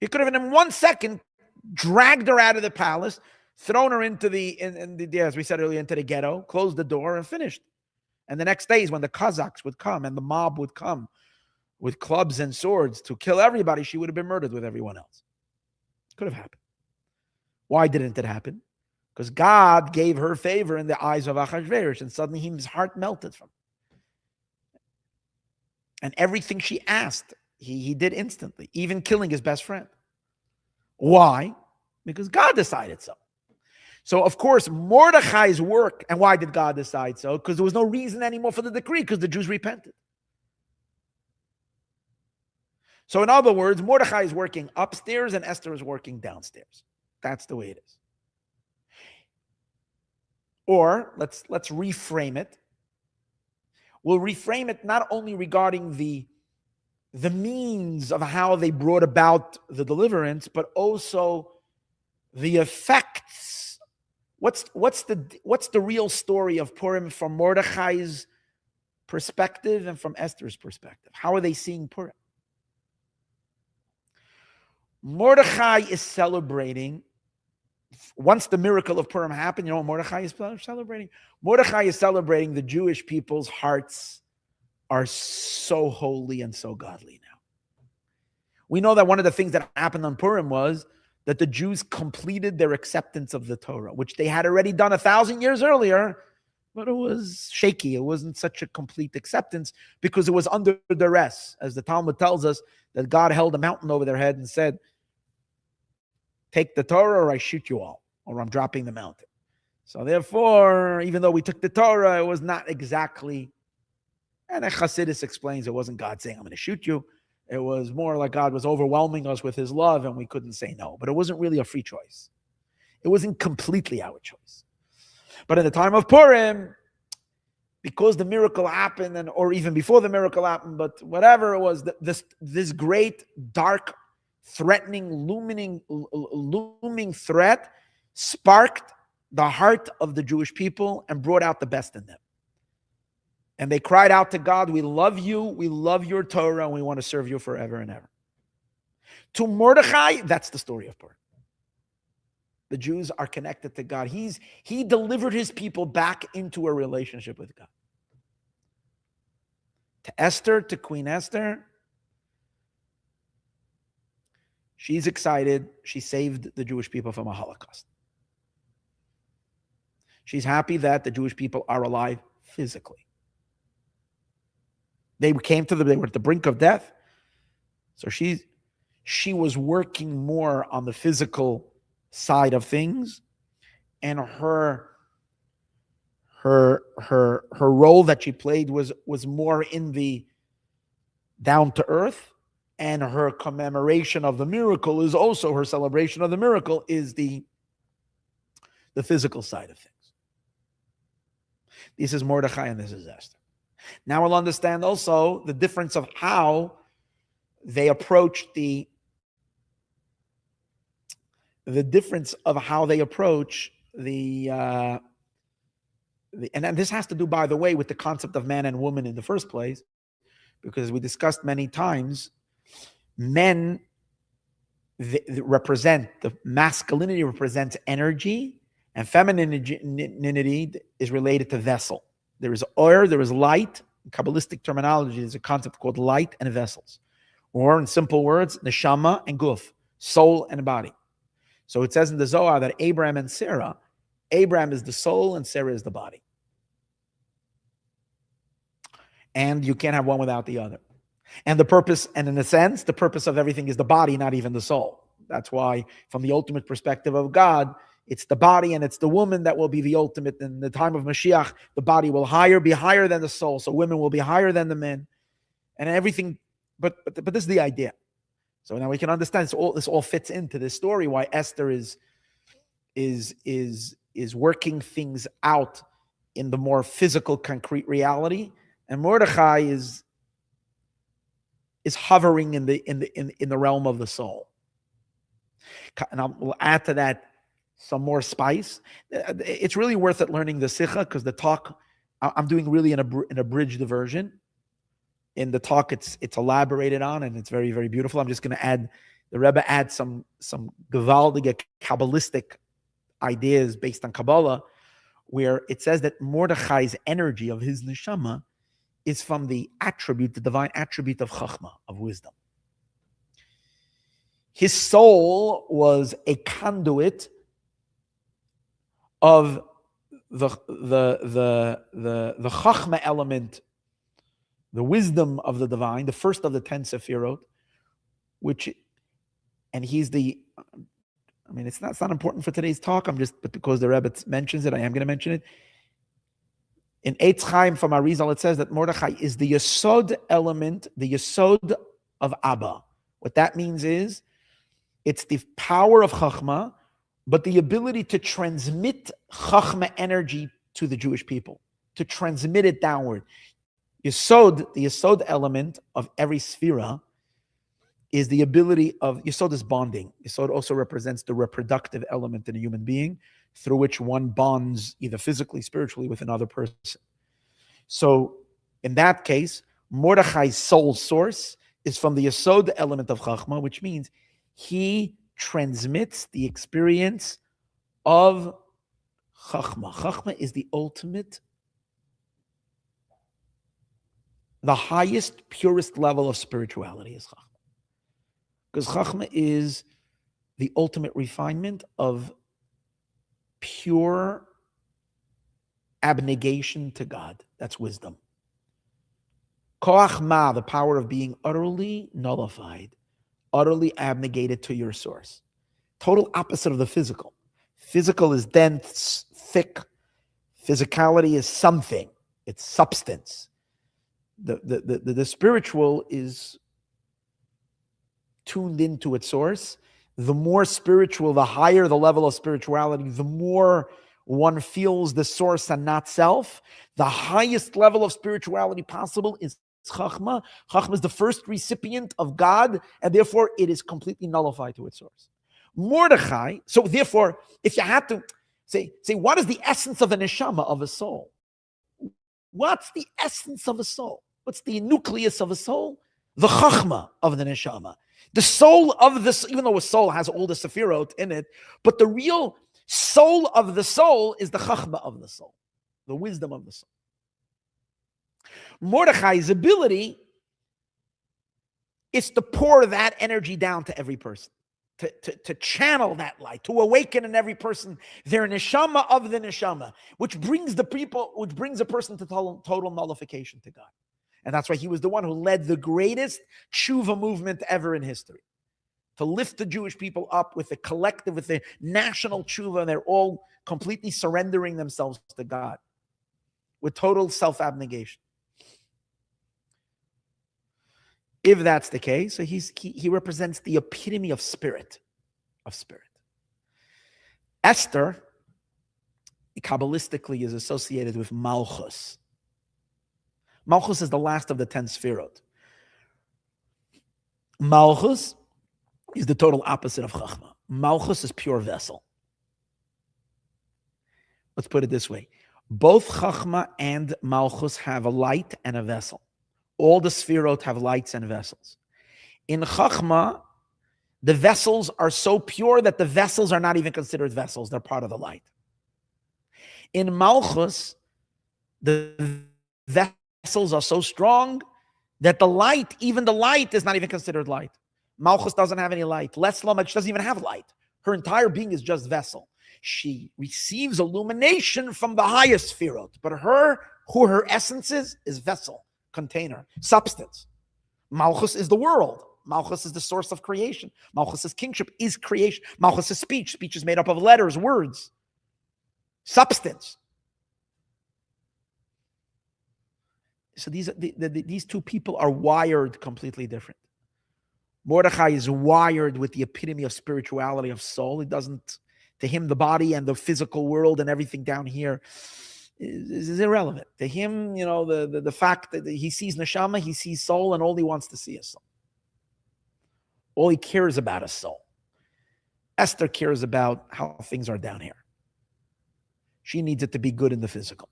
He could have, in 1 second, dragged her out of the palace, thrown her into as we said earlier, into the ghetto, closed the door, and finished. And the next day is when the Cossacks would come and the mob would come with clubs and swords to kill everybody. She would have been murdered with everyone else. Could have happened. Why didn't it happen? Because God gave her favor in the eyes of Achashverosh, and suddenly his heart melted from her. And everything she asked, he did instantly, even killing his best friend. Why? Because God decided so. So, of course, Mordechai's work, and why did God decide so? Because there was no reason anymore for the decree, because the Jews repented. So, in other words, Mordechai is working upstairs and Esther is working downstairs. That's the way it is. Or, let's reframe it. We'll reframe it not only regarding the means of how they brought about the deliverance, but also the effects. What's the real story of Purim from Mordechai's perspective and from Esther's perspective? How are they seeing Purim? Mordechai is celebrating. Once the miracle of Purim happened, you know what Mordechai is celebrating? Mordechai is celebrating the Jewish people's hearts are so holy and so godly now. We know that one of the things that happened on Purim was that the Jews completed their acceptance of the Torah, which they had already done 1,000 years earlier, but it was shaky. It wasn't such a complete acceptance because it was under duress. As the Talmud tells us, that God held a mountain over their head and said, "Take the Torah or I shoot you all, or I'm dropping the mountain." So therefore, even though we took the Torah, it was not exactly, and Chassidus explains it wasn't God saying, "I'm going to shoot you." It was more like God was overwhelming us with his love and we couldn't say no. But it wasn't really a free choice. It wasn't completely our choice. But in the time of Purim, because the miracle happened, or even before the miracle happened, but whatever it was, this great, dark, threatening, looming threat sparked the heart of the Jewish people and brought out the best in them. And they cried out to God, "We love you, we love your Torah, and we want to serve you forever and ever." To Mordechai, that's the story of Purim. The Jews are connected to God. He delivered his people back into a relationship with God. To Esther, to Queen Esther, she's excited. She saved the Jewish people from a Holocaust. She's happy that the Jewish people are alive physically. They were at the brink of death. So she was working more on the physical side of things, and her role that she played was more in the down to earth, and her commemoration of the miracle is also her celebration of the miracle is the physical side of things. This is Mordechai and this is Esther. Now we'll understand also the difference of how they approach the difference of how they approach and this has to do, by the way, with the concept of man and woman in the first place, because we discussed many times, men represent, the masculinity represents energy, and femininity is related to vessel. There is oil, there is light. In Kabbalistic terminology, there's a concept called light and vessels. Or in simple words, neshama and guf, soul and body. So it says in the Zohar that Abraham and Sarah, Abraham is the soul and Sarah is the body. And you can't have one without the other. And the purpose, and in a sense, the purpose of everything is the body, not even the soul. That's why, from the ultimate perspective of God, it's the body and it's the woman that will be the ultimate. In the time of Moshiach, the body will be higher than the soul. So women will be higher than the men. And everything, but this is the idea. So now we can understand this all fits into this story, why Esther is working things out in the more physical, concrete reality, and Mordechai is hovering in the realm of the soul. And we'll add to that some more spice. It's really worth it learning the Sikha, because the talk I'm doing really in a abridged version. In the talk, it's elaborated on, and it's very, very beautiful. I'm just going to add, the Rebbe adds some gewaldige Kabbalistic ideas based on Kabbalah, where it says that Mordechai's energy of his neshama is from the divine attribute of chachma, of wisdom. His soul was a conduit of the chachma element, the wisdom of the divine, the first of the 10 Sefirot, and he's it's not important for today's talk. But because the Rebbe mentions it, I am going to mention it. In Eitz Chaim from Arizal, it says that Mordechai is the Yesod element, the Yesod of Abba. What that means is, it's the power of Chachma, but the ability to transmit Chachma energy to the Jewish people, to transmit it downward. Yesod, the Yesod element of every Sphira, is the ability of, Yesod is bonding. Yesod also represents the reproductive element in a human being, through which one bonds either physically, spiritually with another person. So in that case, Mordechai's soul source is from the Yesod element of Chachma, which means he transmits the experience of Chachma. Chachma is the ultimate, the highest, purest level of spirituality is Chachma. Because Chachma is the ultimate refinement of pure abnegation to God. That's wisdom. Koach ma, the power of being utterly nullified, utterly abnegated to your source. Total opposite of the physical. Physical is dense, thick. Physicality is something. It's substance. The spiritual is tuned into its source. The more spiritual, the higher the level of spirituality, the more one feels the source and not self. The highest level of spirituality possible is Chachma. Chachma is the first recipient of God, and therefore it is completely nullified to its source. Mordechai, so therefore, if you had to say, what is the essence of a neshama, of a soul? What's the essence of a soul? What's the nucleus of a soul? The Chachma of the neshama. The soul of this, even though a soul has all the Sefirot in it, but the real soul of the soul is the Chachma of the soul, the wisdom of the soul. Mordechai's ability is to pour that energy down to every person, to channel that light, to awaken in every person their neshama of the neshama, which brings a person to total nullification to God. And that's why he was the one who led the greatest tshuva movement ever in history, to lift the Jewish people up with the collective, with the national tshuva, and they're all completely surrendering themselves to God with total self-abnegation. If that's the case, so he represents the epitome of spirit. Esther, Kabbalistically, is associated with Malchus. Malchus is the last of the 10 Sfirot. Malchus is the total opposite of Chachma. Malchus is pure vessel. Let's put it this way. Both Chachma and Malchus have a light and a vessel. All the Sfirot have lights and vessels. In Chachma, the vessels are so pure that the vessels are not even considered vessels. They're part of the light. In Malchus, the vessels are so strong that the light, even the light, is not even considered light. Malchus doesn't have any light. Leslama, she doesn't even have light. Her entire being is just vessel. She receives illumination from the highest Sfirot, but her essence is vessel, container, substance. Malchus is the world. Malchus is the source of creation. Malchus is kingship, is creation. Malchus is speech. Speech is made up of letters, words, substance. So these two people are wired completely different. Mordechai is wired with the epitome of spirituality, of soul. It doesn't, to him, the body and the physical world and everything down here is irrelevant. To him, the fact that he sees neshama, he sees soul, and all he wants to see is soul. All he cares about is soul. Esther cares about how things are down here. She needs it to be good in the physical.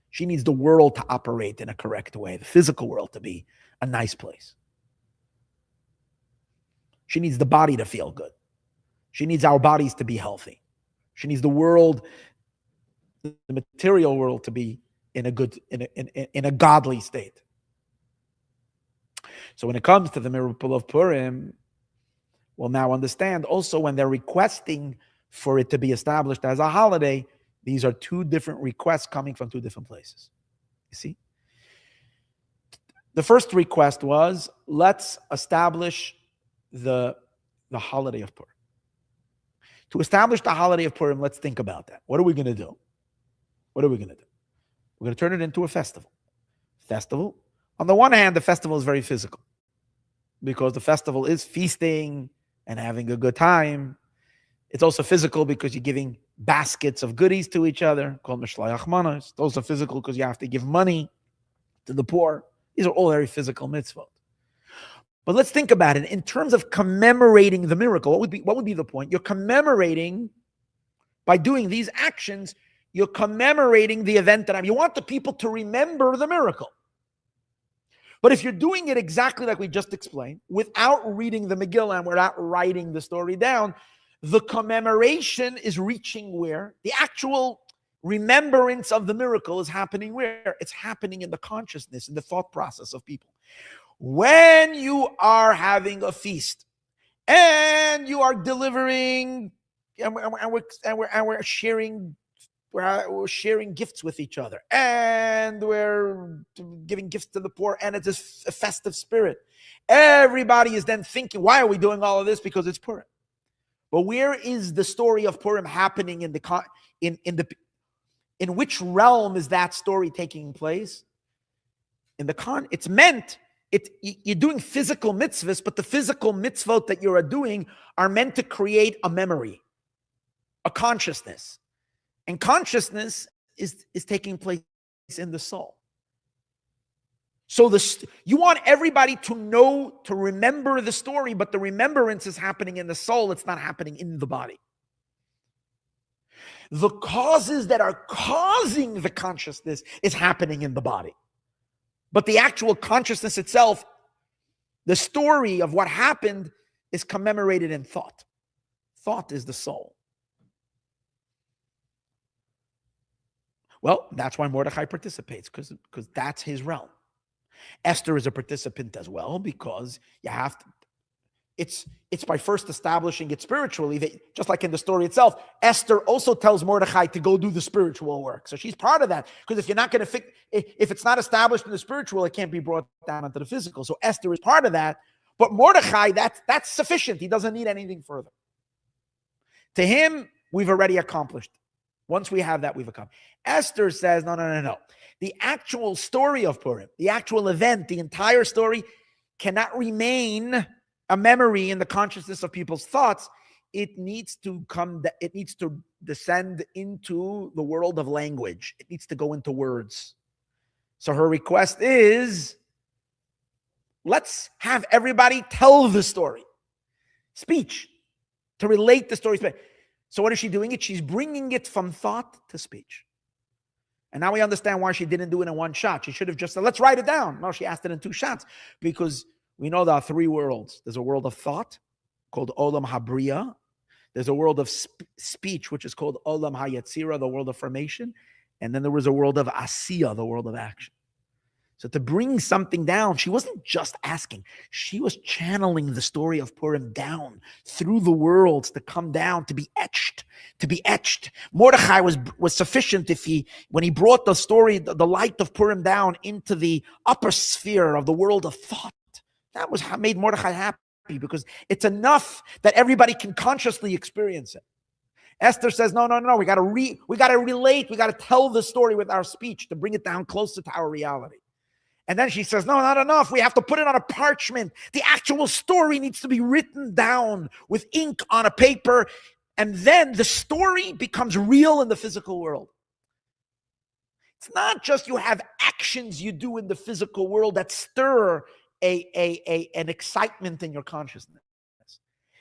She needs the world to operate in a correct way, the physical world to be a nice place. She needs the body to feel good. She needs our bodies to be healthy. She needs the world, the material world, to be in a godly state. So when it comes to the miracle of Purim, we'll now understand also when they're requesting for it to be established as a holiday, these are two different requests coming from two different places. You see? The first request was, let's establish the holiday of Purim. To establish the holiday of Purim, let's think about that. What are we going to do? We're going to turn it into a festival. On the one hand, the festival is very physical because the festival is feasting and having a good time. It's also physical because you're giving baskets of goodies to each other, called Mishlayach Manos. It's also physical because you have to give money to the poor. These are all very physical mitzvot. But let's think about it in terms of commemorating the miracle. What would be the point? You're commemorating, by doing these actions, you're commemorating the event that you want the people to remember the miracle. But if you're doing it exactly like we just explained, without reading the Megillah and without writing the story down, the commemoration is reaching where? The actual remembrance of the miracle is happening where? It's happening in the consciousness, in the thought process of people. When you are having a feast and you are delivering, and we're sharing gifts with each other, and we're giving gifts to the poor, and it's a festive spirit. Everybody is then thinking, why are we doing all of this? Because it's Purim. But where is the story of Purim happening in which realm is that story taking place? It's meant. You're doing physical mitzvahs, but the physical mitzvot that you are doing are meant to create a memory, a consciousness. And consciousness is taking place in the soul. So you want everybody to know, to remember the story, but the remembrance is happening in the soul. It's not happening in the body. The causes that are causing the consciousness is happening in the body. But the actual consciousness itself, the story of what happened, is commemorated in thought. Thought is the soul. Well, that's why Mordechai participates, because that's his realm. Esther is a participant as well, because you have to, it's by first establishing it spiritually, that just like in the story itself, Esther also tells Mordechai to go do the spiritual work. So she's part of that, because if you're not going to if it's not established in the spiritual, it can't be brought down into the physical. So Esther is part of that, but Mordechai, that's sufficient. He doesn't need anything further. To him, we've already accomplished. Once we have that, we've accomplished. Esther says, no. The actual story of Purim, the actual event, the entire story cannot remain a memory in the consciousness of people's thoughts. It needs to descend into the world of language. It needs to go into words. So her request is, let's have everybody tell the story. Speech, to relate the story. So what is she doing it? She's bringing it from thought to speech. And now we understand why she didn't do it in one shot. She should have just said, let's write it down. No, she asked it in 2 shots, because we know there are 3 worlds. There's a world of thought called Olam Habriya. There's a world of speech, which is called Olam HaYetzira, the world of formation. And then there was a world of Asiya, the world of action. So to bring something down, she wasn't just asking. She was channeling the story of Purim down through the worlds to come down, to be etched, Mordechai was sufficient when he brought the story, the light of Purim down into the upper sphere of the world of thought. That was what made Mordechai happy, because it's enough that everybody can consciously experience it. Esther says, no. We got to relate. We got to tell the story with our speech to bring it down closer to our reality. And then she says, no, not enough. We have to put it on a parchment. The actual story needs to be written down with ink on a paper. And then the story becomes real in the physical world. It's not just you have actions you do in the physical world that stir an excitement in your consciousness.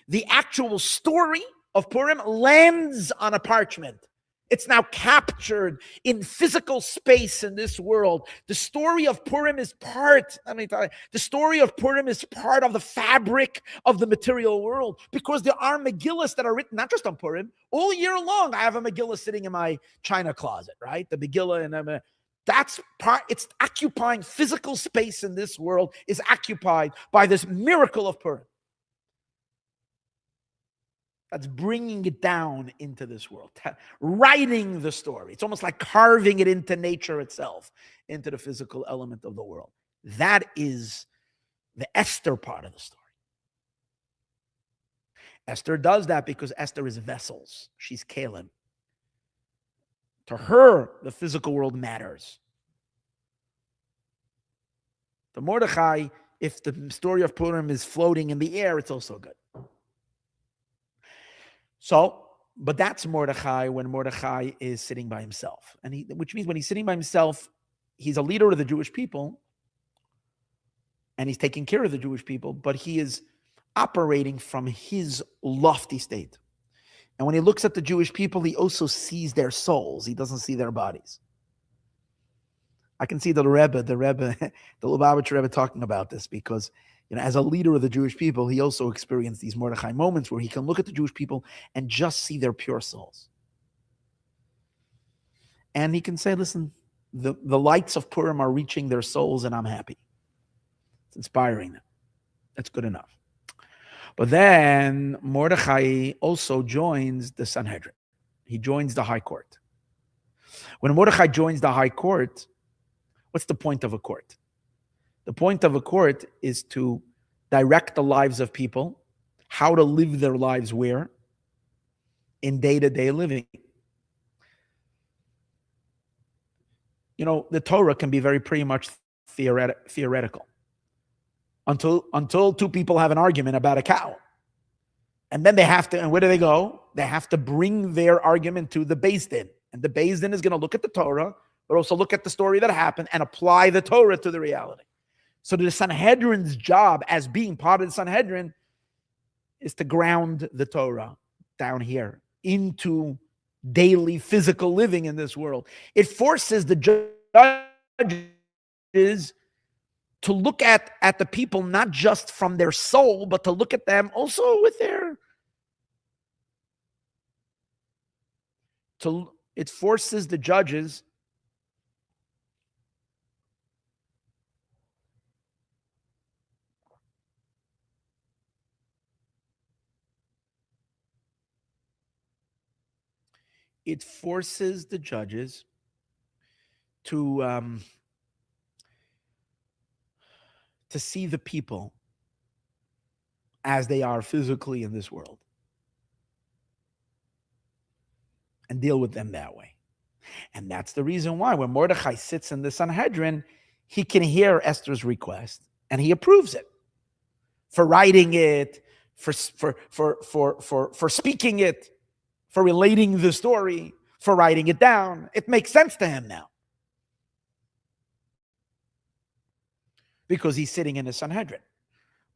The actual story of Purim lands on a parchment. It's now captured in physical space in this world. The story of Purim is part of the fabric of the material world, because there are Megillas that are written not just on Purim. All year long, I have a Megillah sitting in my china closet, right? The Megillah, and that's part. It's occupying physical space in this world, is occupied by this miracle of Purim. That's bringing it down into this world, writing the story. It's almost like carving it into nature itself, into the physical element of the world. That is the Esther part of the story. Esther does that because Esther is vessels. She's Kalim. To her, the physical world matters. To Mordechai, if the story of Purim is floating in the air, it's also good. So, but that's Mordechai when Mordechai is sitting by himself. Which means when he's sitting by himself, he's a leader of the Jewish people, and he's taking care of the Jewish people, but he is operating from his lofty state. And when he looks at the Jewish people, he also sees their souls. He doesn't see their bodies. I can see the Lubavitcher Rebbe talking about this, because as a leader of the Jewish people, he also experienced these Mordechai moments where he can look at the Jewish people and just see their pure souls. And he can say, listen, the lights of Purim are reaching their souls, and I'm happy. It's inspiring them. That's good enough. But then Mordechai also joins the Sanhedrin. He joins the high court. When Mordechai joins the high court, what's the point of a court? The point of a court is to direct the lives of people, how to live their lives where? In day-to-day living. The Torah can be pretty much theoretical. Until 2 people have an argument about a cow. And then they have to, and where do they go? They have to bring their argument to the Beis Din. And the Beis Din is going to look at the Torah, but also look at the story that happened and apply the Torah to the reality. So the Sanhedrin's job, as being part of the Sanhedrin, is to ground the Torah down here into daily physical living in this world. It forces the judges to look at the people not just from their soul, but to look at them also with it forces the judges it forces the judges to see the people as they are physically in this world and deal with them that way. And that's the reason why when Mordechai sits in the Sanhedrin, he can hear Esther's request and he approves it for writing it, for speaking it, for relating the story, for writing it down. It makes sense to him now because he's sitting in the Sanhedrin.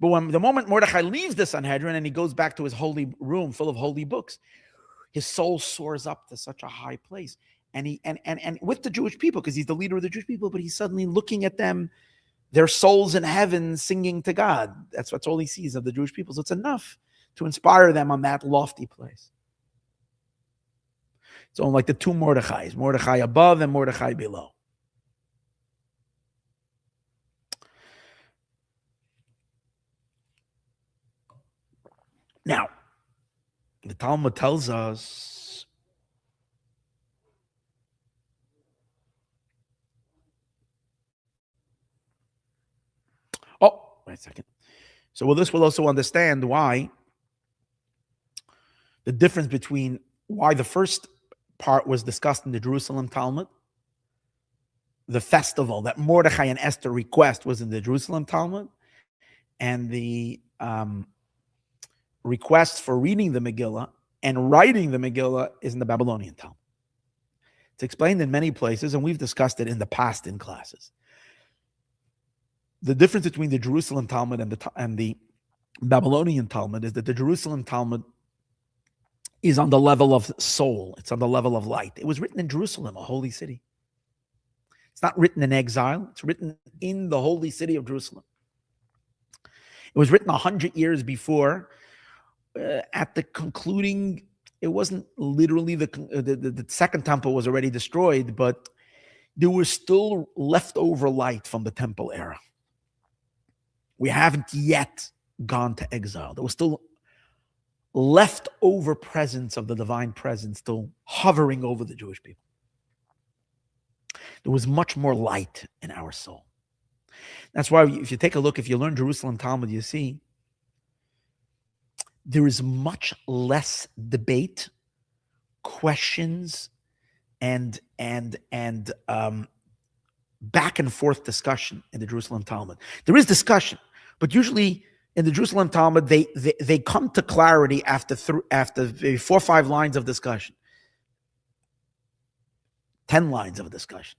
But when the moment Mordechai leaves the Sanhedrin and he goes back to his holy room full of holy books, his soul soars up to such a high place. And he and with the Jewish people, because he's the leader of the Jewish people, but he's suddenly looking at them, their souls in heaven singing to God. That's all he sees of the Jewish people. So it's enough to inspire them on that lofty place. It's almost like the two Mordechais, Mordechai above and Mordechai below. Now, the Talmud tells us wait a second. So this will also understand why the difference between why the first part was discussed in the Jerusalem Talmud, the festival that Mordechai and Esther request was in the Jerusalem Talmud, and the request for reading the Megillah and writing the Megillah is in the Babylonian Talmud. It's explained in many places, and we've discussed it in the past in classes. The difference between the Jerusalem Talmud and the Babylonian Talmud is that the Jerusalem Talmud is on the level of soul. It's on the level of light. It was written in Jerusalem, a holy city. It's not written in exile. It's written in the holy city of Jerusalem. It was written 100 years before. At the concluding, it wasn't literally the second temple was already destroyed, but there was still leftover light from the temple era. We haven't yet gone to exile. There was still leftover presence of the divine presence still hovering over the Jewish people. There was much more light in our soul. That's why if you take a look, if you learn Jerusalem Talmud, you see there is much less debate, questions, and back and forth discussion in the Jerusalem Talmud. There is discussion, but usually in the Jerusalem Talmud, they come to clarity after 4 or 5 lines of discussion, 10 lines of discussion.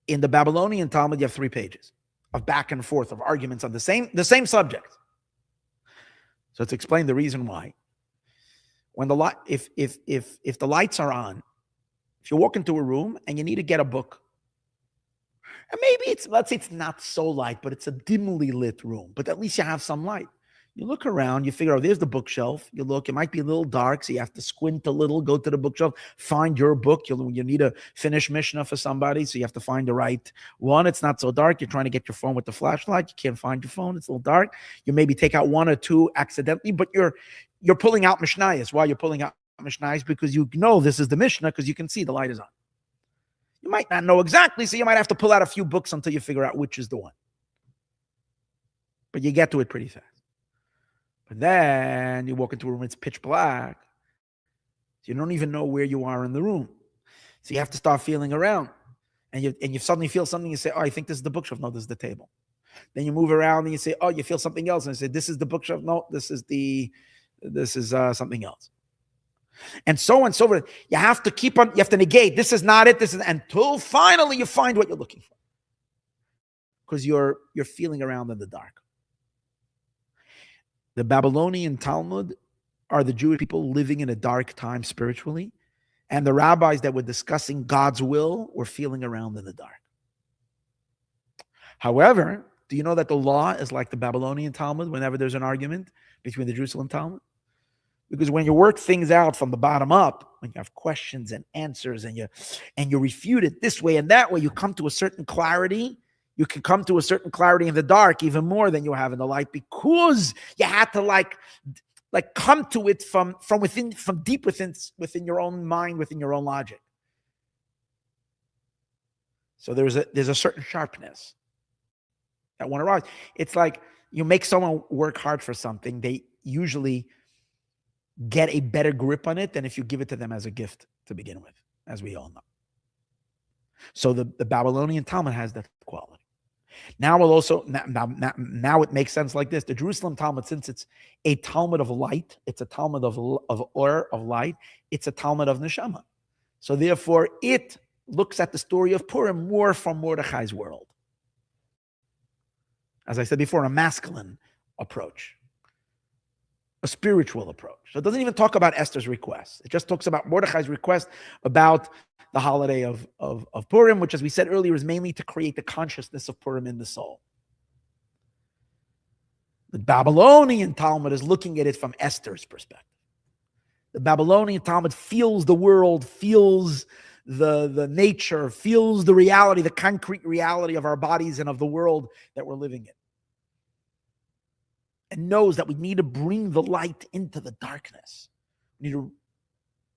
In the Babylonian Talmud, you have 3 pages of back and forth of arguments on the same subject. So it's explained the reason why. When if the lights are on, if you walk into a room and you need to get a book, and maybe let's say it's not so light, but it's a dimly lit room, but at least you have some light. You look around, you figure out there's the bookshelf. You look, it might be a little dark, so you have to squint a little, go to the bookshelf, find your book. You need to finish Mishnah for somebody, so you have to find the right one. It's not so dark. You're trying to get your phone with the flashlight. You can't find your phone. It's a little dark. You maybe take out 1 or 2 accidentally, but you're pulling out Mishnayos. Why you're pulling out Mishnayos? Because you know this is the Mishnah, because you can see the light is on. You might not know exactly, so you might have to pull out a few books until you figure out which is the one. But you get to it pretty fast. But then you walk into a room, it's pitch black. So you don't even know where you are in the room. So you have to start feeling around. And you suddenly feel something, you say, oh, I think this is the bookshelf. No, this is the table. Then you move around and you say, oh, you feel something else. And you say, this is the bookshelf. No, this is something else. And so on and so forth. You have to negate. This is not it. This is until finally you find what you're looking for. Because you're feeling around in the dark. The Babylonian Talmud are the Jewish people living in a dark time spiritually, and the rabbis that were discussing God's will were feeling around in the dark. However, do you know that the law is like the Babylonian Talmud whenever there's an argument between the Jerusalem Talmud? Because when you work things out from the bottom up, when you have questions and answers and you refute it this way and that way, you come to a certain clarity. You can come to a certain clarity in the dark even more than you have in the light, because you had to Like come to it from within, from deep within your own mind, within your own logic. So there's a certain sharpness that won't arise. It's like you make someone work hard for something, they usually get a better grip on it than if you give it to them as a gift to begin with, as we all know. So the Babylonian Talmud has that quality. Now we'll also now it makes sense like this. The Jerusalem Talmud, since it's a Talmud of light, it's a Talmud of or of light, it's a Talmud of neshama. So therefore, it looks at the story of Purim more from Mordechai's world. As I said before, a masculine approach, a spiritual approach. So it doesn't even talk about Esther's request. It just talks about Mordechai's request about the holiday of Purim, which, as we said earlier, is mainly to create the consciousness of Purim in the soul. The Babylonian Talmud is looking at it from Esther's perspective. The Babylonian Talmud feels the world, feels the nature, feels the reality, the concrete reality of our bodies and of the world that we're living in. And knows that we need to bring the light into the darkness. We need to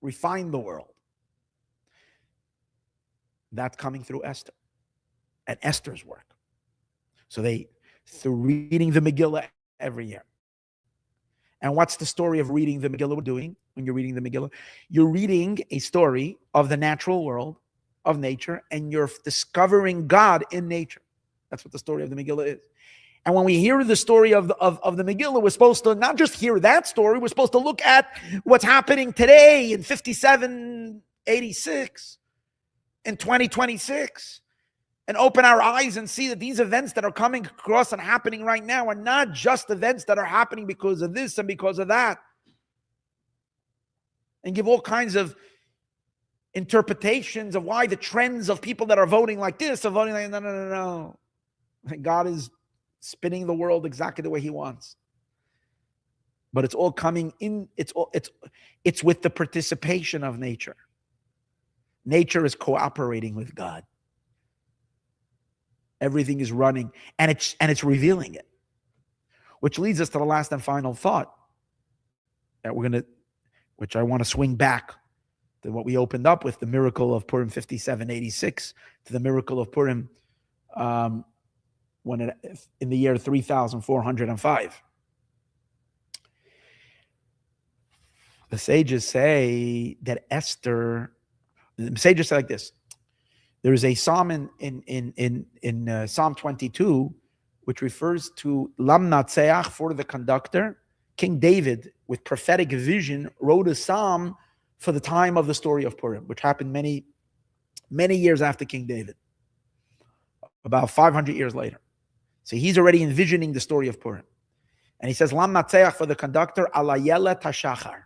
refine the world. That's coming through Esther and Esther's work. So through reading the Megillah every year. And what's the story of reading the Megillah we're doing when you're reading the Megillah? You're reading a story of the natural world, of nature, and you're discovering God in nature. That's what the story of the Megillah is. And when we hear the story of the Megillah, we're supposed to not just hear that story, we're supposed to look at what's happening today in 5786, in 2026, and open our eyes and see that these events that are coming across and happening right now are not just events that are happening because of this and because of that. And give all kinds of interpretations of why the trends of people that are voting like this are voting like, no. God is spinning the world exactly the way he wants. But it's all coming in, it's with the participation of nature. Nature is cooperating with God. Everything is running, and it's revealing it. Which leads us to the last and final thought that which I want to swing back to what we opened up with, the miracle of Purim 5786, to the miracle of Purim in the year 3405. The sages say that Esther. The sages say like this. There is a psalm in Psalm 22, which refers to Lam Natseach, for the conductor. King David, with prophetic vision, wrote a psalm for the time of the story of Purim, which happened many, many years after King David, about 500 years later. So he's already envisioning the story of Purim. And he says, Lam Natseach, for the conductor, Alayelet HaShachar.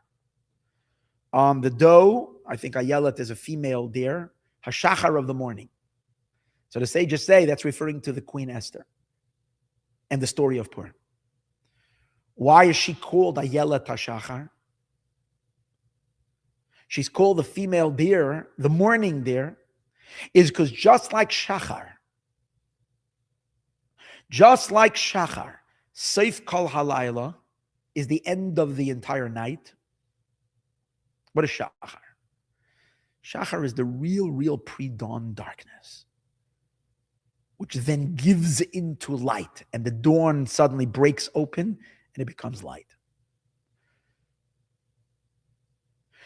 The doe, I think Ayelet is a female deer, HaShachar of the morning. So the sages say that's referring to the Queen Esther and the story of Purim. Why is she called Ayelet HaShachar? She's called the female deer, the morning deer, is because just like Shachar, Seif Kol Halayla is the end of the entire night. What is Shachar? Shachar is the real pre-dawn darkness, which then gives into light, and the dawn suddenly breaks open and it becomes light.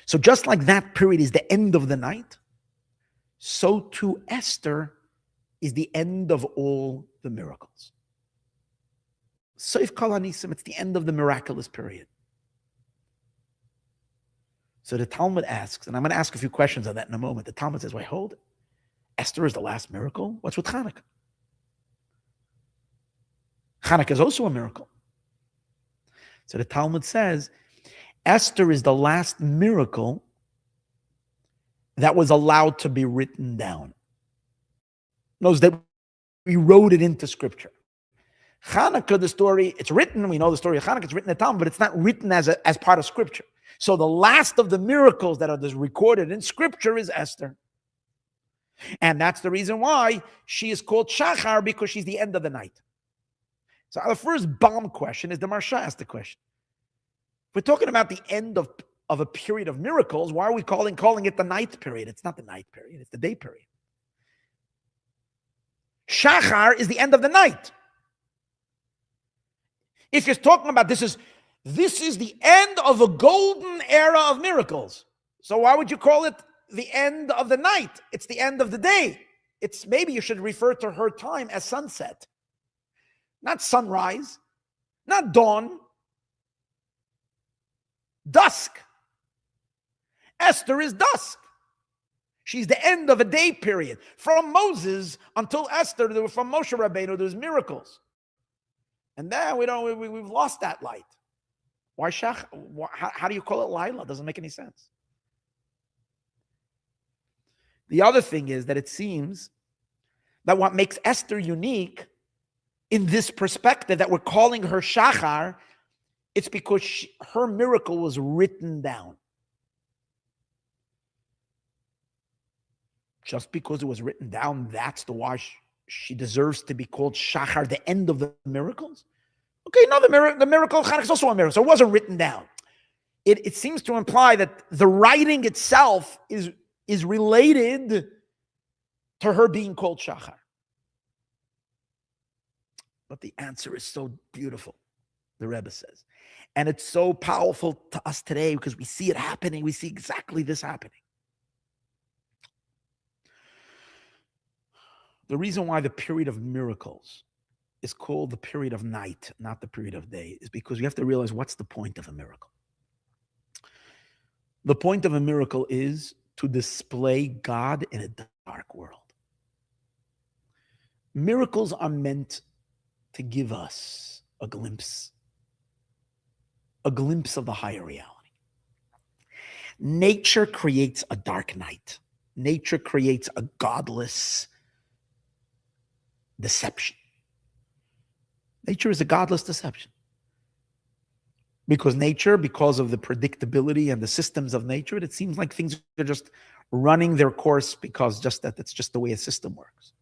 So just like that period is the end of the night, so too Esther is the end of all the miracles. Soif Kol Hanisim, it's the end of the miraculous period. So the Talmud asks, and I'm going to ask a few questions on that in a moment. The Talmud says, wait, hold it. Esther is the last miracle? What's with Hanukkah? Hanukkah is also a miracle. So the Talmud says, Esther is the last miracle that was allowed to be written down. Knows that we wrote it into scripture. Hanukkah, the story, it's written, we know the story of Hanukkah, it's written in the Talmud, but it's not written as part of scripture. So the last of the miracles that are recorded in scripture is Esther. And that's the reason why she is called Shachar, because she's the end of the night. So the first bomb question is the Marsha asked the question. we're talking about the end of a period of miracles, why are we calling it the night period? It's not the night period, it's the day period. Shachar is the end of the night. If you're talking about this is the end of a golden era of miracles. So why would you call it the end of the night? It's the end of the day. It's maybe you should refer to her time as sunset. Not sunrise, not dawn. Dusk. Esther is dusk. She's the end of a day period. From Moses until Esther, from Moshe Rabbeinu, there's miracles. And then we've lost that light. Why Shach? How do you call it Lila? It doesn't make any sense. The other thing is that it seems that what makes Esther unique in this perspective that we're calling her Shachar, it's because her miracle was written down. Just because it was written down, that's the why she deserves to be called Shachar, the end of the miracles? Okay, no, the miracle of Chanukah is also a miracle, so it wasn't written down. It seems to imply that the writing itself is related to her being called Shachar. But the answer is so beautiful, the Rebbe says. And it's so powerful to us today because we see it happening. We see exactly this happening. The reason why the period of miracles is called the period of night, not the period of day, is because we have to realize what's the point of a miracle. The point of a miracle is to display God in a dark world. Miracles are meant to give us a glimpse of the higher reality. Nature creates a dark night. Nature creates a godless deception. Nature is a godless deception. Because of the predictability and the systems of nature, it seems like things are just running their course because that's just the way a system works.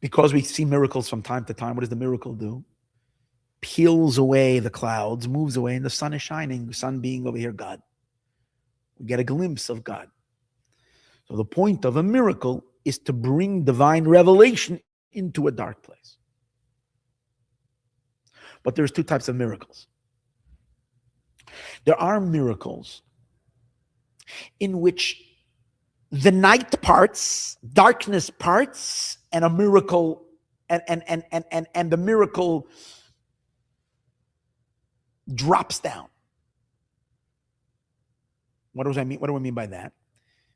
Because we see miracles from time to time, what does the miracle do? Peels away the clouds, moves away, and the sun is shining, the sun being over here God. We get a glimpse of God. So the point of a miracle is to bring divine revelation into a dark place. But there's two types of miracles. There are miracles in which the night parts, darkness parts, and a miracle, and the miracle drops down. What do I mean? What do I mean by that?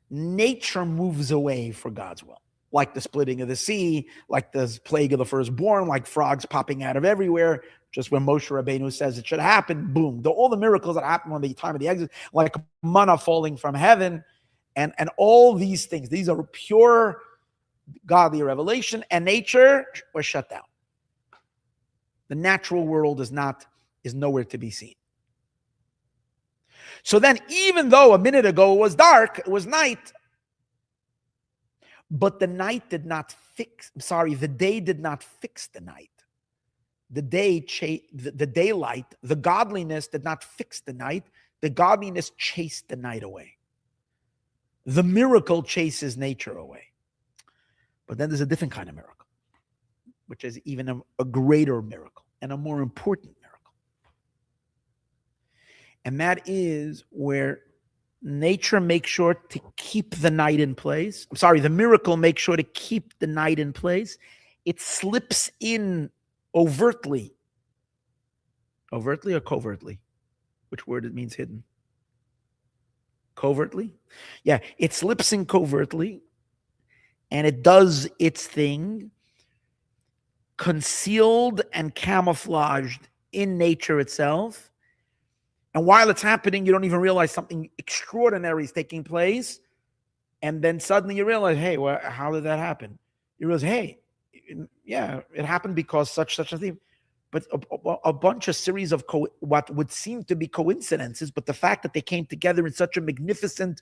Nature moves away for God's will. Like the splitting of the sea, like the plague of the firstborn, like frogs popping out of everywhere. Just when Moshe Rabbeinu says it should happen, boom. All the miracles that happen on the time of the exit, like manna falling from heaven, and all these things. These are pure godly revelation, and nature was shut down. The natural world is nowhere to be seen. So then, even though a minute ago it was dark, it was night, but the day did not fix the night. The daylight, the godliness did not fix the night. The godliness chased the night away. The miracle chases nature away. But then there's a different kind of miracle, which is even a greater miracle and a more important miracle. And that is where nature makes sure to keep the night in place. The miracle makes sure to keep the night in place. It slips in overtly. Overtly or covertly? Which word it means hidden? Covertly? Yeah, it slips in covertly, and it does its thing, concealed and camouflaged in nature itself. And while it's happening, you don't even realize something extraordinary is taking place. And then suddenly you realize, hey, well, how did that happen? You realize, hey, yeah, it happened because such a thing. But a bunch of series of what would seem to be coincidences, but the fact that they came together in such a magnificent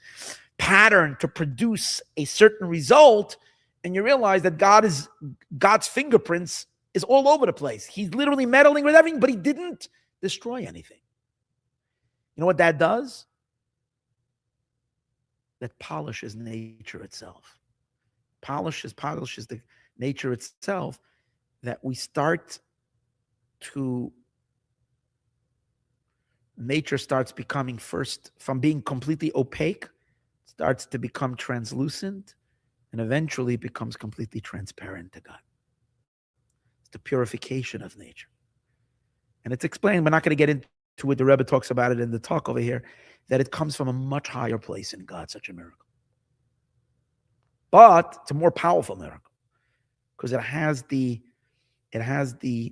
pattern to produce a certain result, and you realize that God's fingerprints is all over the place. He's literally meddling with everything, but he didn't destroy anything. You know what that does? That polishes nature itself. Polishes the nature itself, that we start to, nature starts becoming, first from being completely opaque, starts to become translucent, and eventually becomes completely transparent to God. It's the purification of nature. And it's explained, we're not going to get into it, the Rebbe talks about it in the talk over here, that it comes from a much higher place in God, such a miracle. But it's a more powerful miracle because it has the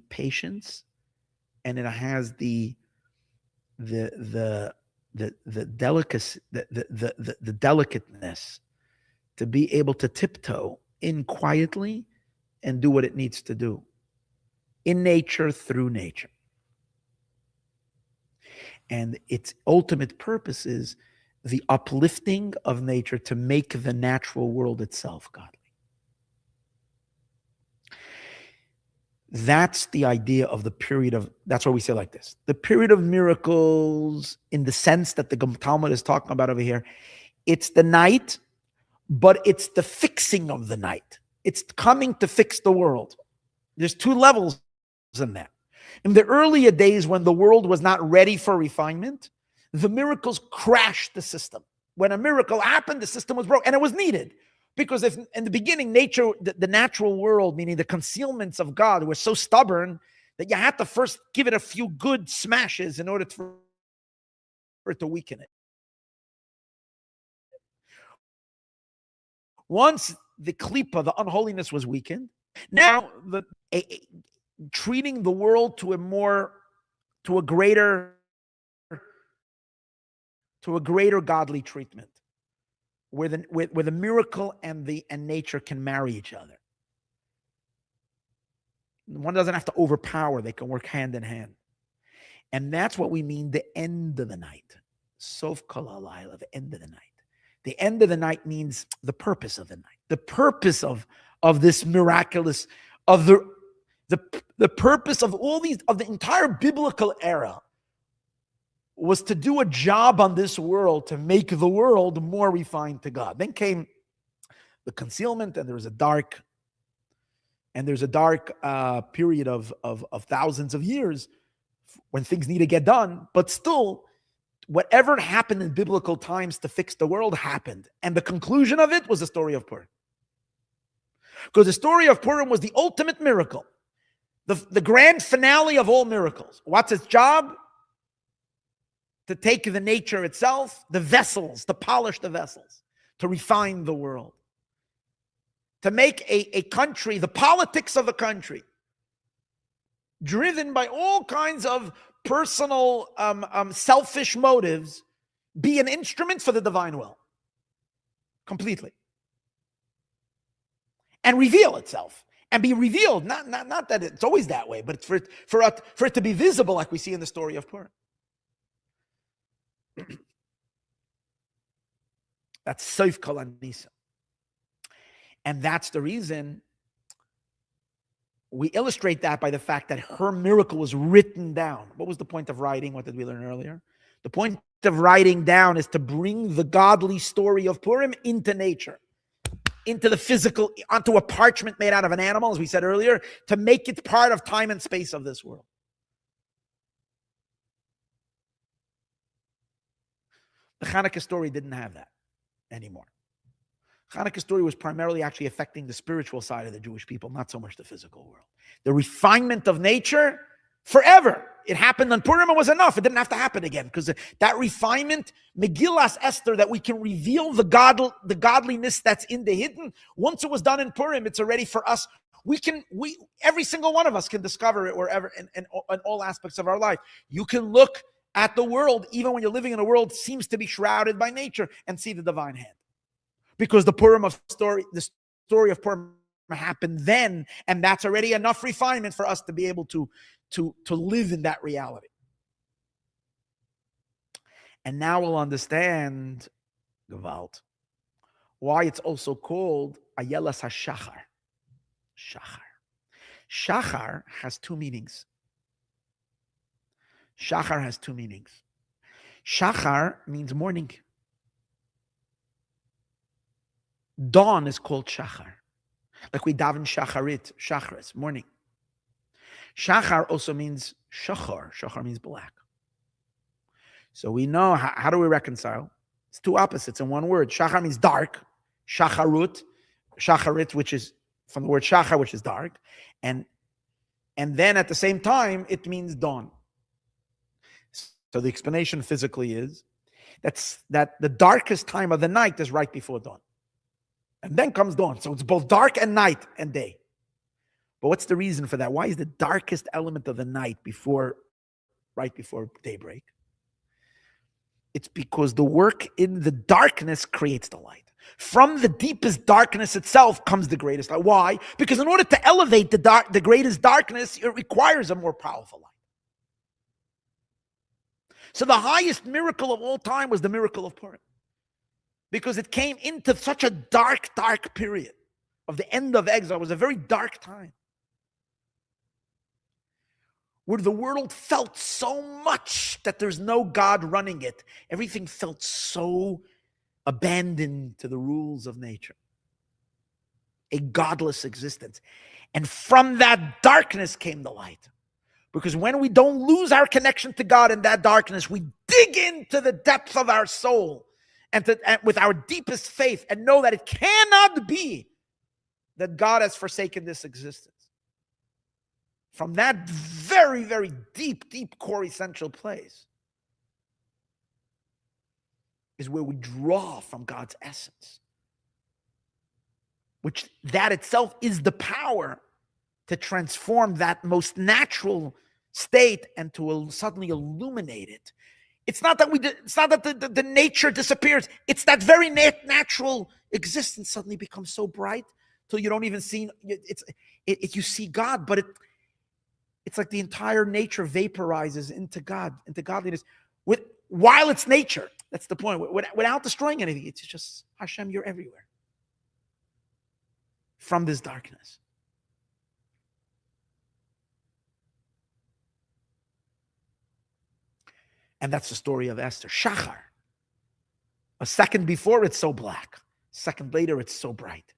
patience, and it has the delicacy, the delicateness to be able to tiptoe in quietly and do what it needs to do in nature, through nature. And its ultimate purpose is the uplifting of nature to make the natural world itself godly. That's the idea of the period of, that's why we say like this. The period of miracles, in the sense that the Talmud is talking about over here, it's the night, but it's the fixing of the night. It's coming to fix the world. There's two levels in that. In the earlier days, when the world was not ready for refinement, the miracles crashed the system. When a miracle happened, the system was broken, and it was needed. Because if in the beginning, nature, the natural world, meaning the concealments of God, were so stubborn that you had to first give it a few good smashes in order for it to weaken it. Once the klipa, the unholiness, was weakened, now treating the world to a greater godly treatment, where the miracle and nature can marry each other. One doesn't have to overpower; they can work hand in hand, and that's what we mean the end of the night. Sof kol halayla, the end of the night. The end of the night means the purpose of the night. The purpose of this miraculous, of the purpose of all these, of the entire biblical era, was to do a job on this world to make the world more refined to God. Then came the concealment, and there's a dark period of thousands of years when things need to get done. But still, whatever happened in biblical times to fix the world happened. And the conclusion of it was the story of Purim. Because the story of Purim was the ultimate miracle. The grand finale of all miracles. What's its job? To take the nature itself, the vessels, to polish the vessels, to refine the world. To make a country, the politics of a country, driven by all kinds of personal, selfish motives, be an instrument for the divine will. Completely. And reveal itself. And be revealed. Not that it's always that way, but for it to be visible, like we see in the story of Purim. That's Sof Kol Hanisa. And that's the reason we illustrate that by the fact that her miracle was written down. What was the point of writing? What did we learn earlier? The point of writing down is to bring the godly story of Purim into nature, into the physical, onto a parchment made out of an animal, as we said earlier, to make it part of time and space of this world. The Hanukkah story didn't have that anymore. Hanukkah story was primarily actually affecting the spiritual side of the Jewish people, not so much the physical world. The refinement of nature, forever. It happened on Purim, it was enough. It didn't have to happen again, because that refinement, Megillas Esther, that we can reveal the godliness that's in the hidden, once it was done in Purim, it's already for us. Every single one of us can discover it wherever, in all aspects of our life. You can look at the world, even when you're living in a world seems to be shrouded by nature, and see the divine hand. Because the story of Purim happened then, and that's already enough refinement for us to be able to live in that reality. And now we'll understand, Gewalt, why it's also called Ayelas HaShachar. Shachar. Shachar has two meanings. Shachar has two meanings. Shachar means morning. Dawn is called Shachar. Like we daven Shacharit, Shacharis, morning. Shachar also means Shachar. Shachar means black. So we know, how do we reconcile? It's two opposites in one word. Shachar means dark. Shacharut, Shacharit, which is from the word Shachar, which is dark. And then at the same time, it means dawn. So the explanation physically is that the darkest time of the night is right before dawn. And then comes dawn. So it's both dark and night and day. But what's the reason for that? Why is the darkest element of the night right before daybreak? It's because the work in the darkness creates the light. From the deepest darkness itself comes the greatest light. Why? Because in order to elevate the greatest darkness, it requires a more powerful light. So the highest miracle of all time was the miracle of Purim. Because it came into such a dark period of the end of exile. It was a very dark time, where the world felt so much that there's no God running it. Everything felt so abandoned to the rules of nature. A godless existence. And from that darkness came the light. Because when we don't lose our connection to God in that darkness, we dig into the depth of our soul and with our deepest faith and know that it cannot be that God has forsaken this existence. From that very, very deep core essential place is where we draw from God's essence, which that itself is the power to transform that most natural state and to suddenly illuminate it. It's not that the nature disappears. It's that very natural existence suddenly becomes so bright till you don't even see you see God, but it's like the entire nature vaporizes into God, into godliness, while it's nature. That's the point. Without destroying anything, it's just Hashem. You're everywhere. From this darkness. And that's the story of Esther. Shachar. A second before, it's so black. A second later, it's so bright.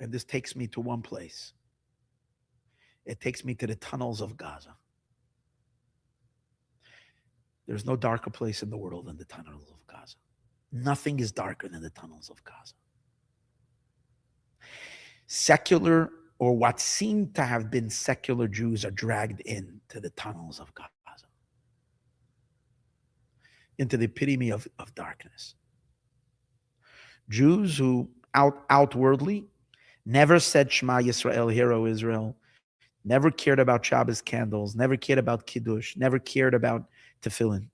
And this takes me to one place. It takes me to the tunnels of Gaza. There's no darker place in the world than the tunnels of Gaza. Nothing is darker than the tunnels of Gaza. Secular, or what seemed to have been secular Jews, are dragged into the tunnels of Gaza, into the epitome of darkness. Jews who outwardly never said Shema Yisrael, Hear O Israel, never cared about Shabbos candles, never cared about Kiddush, never cared about tefillin.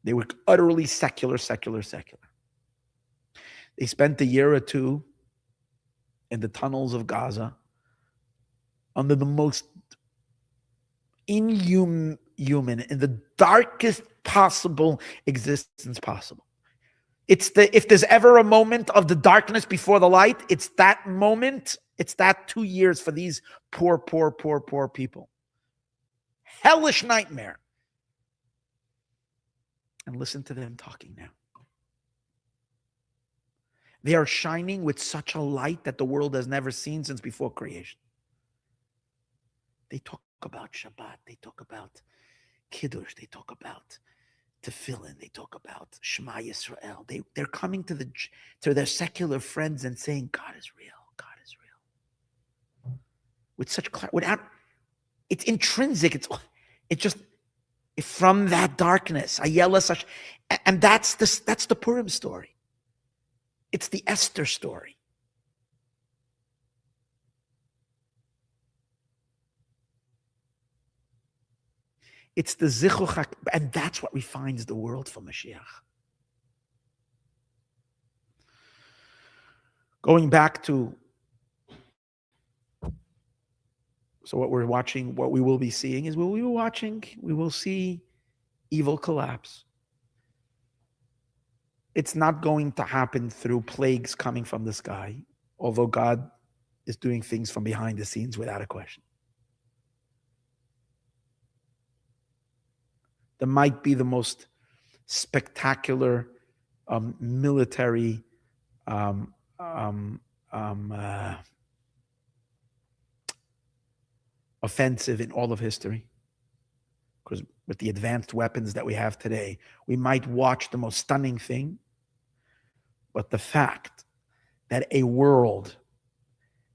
They were utterly secular. They spent a year or two in the tunnels of Gaza under the most inhuman, in the darkest possible existence possible. If there's ever a moment of the darkness before the light, it's that moment. It's that 2 years for these poor people. Hellish nightmare. And listen to them talking now. They are shining with such a light that the world has never seen since before creation. They talk about Shabbat. They talk about Kiddush. They talk about tefillin. They talk about Shema Yisrael. They're coming to their secular friends and saying, God is real. God is real. With such clarity, it's intrinsic. It's just from that darkness. And that's the Purim story. It's the Esther story. It's the Zichuch, and that's what refines the world for Moshiach. Going back to So what we're watching, what we will be seeing is we will see evil collapse. It's not going to happen through plagues coming from the sky, although God is doing things from behind the scenes without a question. There might be the most spectacular military offensive in all of history. Because with the advanced weapons that we have today, we might watch the most stunning thing, but the fact that a world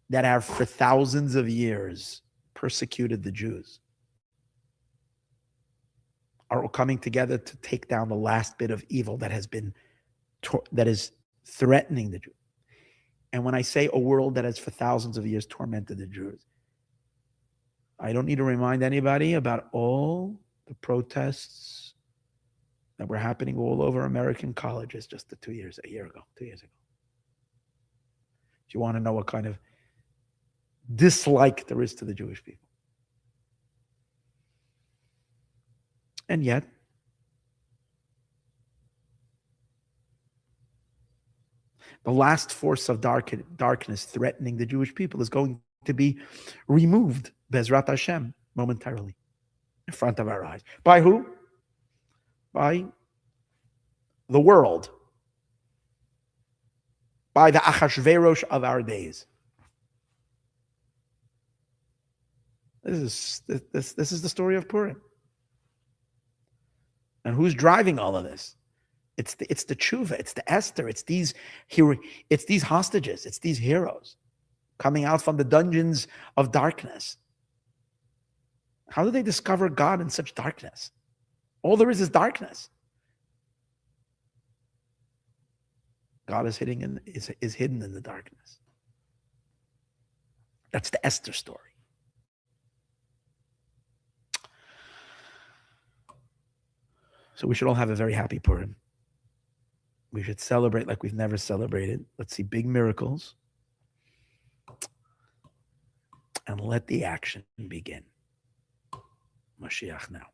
that have for thousands of years persecuted the Jews are coming together to take down the last bit of evil that is threatening the Jews. And when I say a world that has for thousands of years tormented the Jews, I don't need to remind anybody about all the protests that were happening all over American colleges just 2 years ago. If you want to know what kind of dislike there is to the Jewish people. And yet, the last force of darkness threatening the Jewish people is going to be removed, Bezrat Hashem, momentarily, in front of our eyes. By who? By the world. By the Achashverosh of our days. This is the story of Purim. And who's driving all of this? It's the tshuva, it's the Esther, it's these hostages, it's these heroes coming out from the dungeons of darkness. How do they discover God in such darkness? All there is darkness. God is hidden in the darkness. That's the Esther story. So we should all have a very happy Purim. We should celebrate like we've never celebrated. Let's see big miracles. And let the action begin. Moshiach now.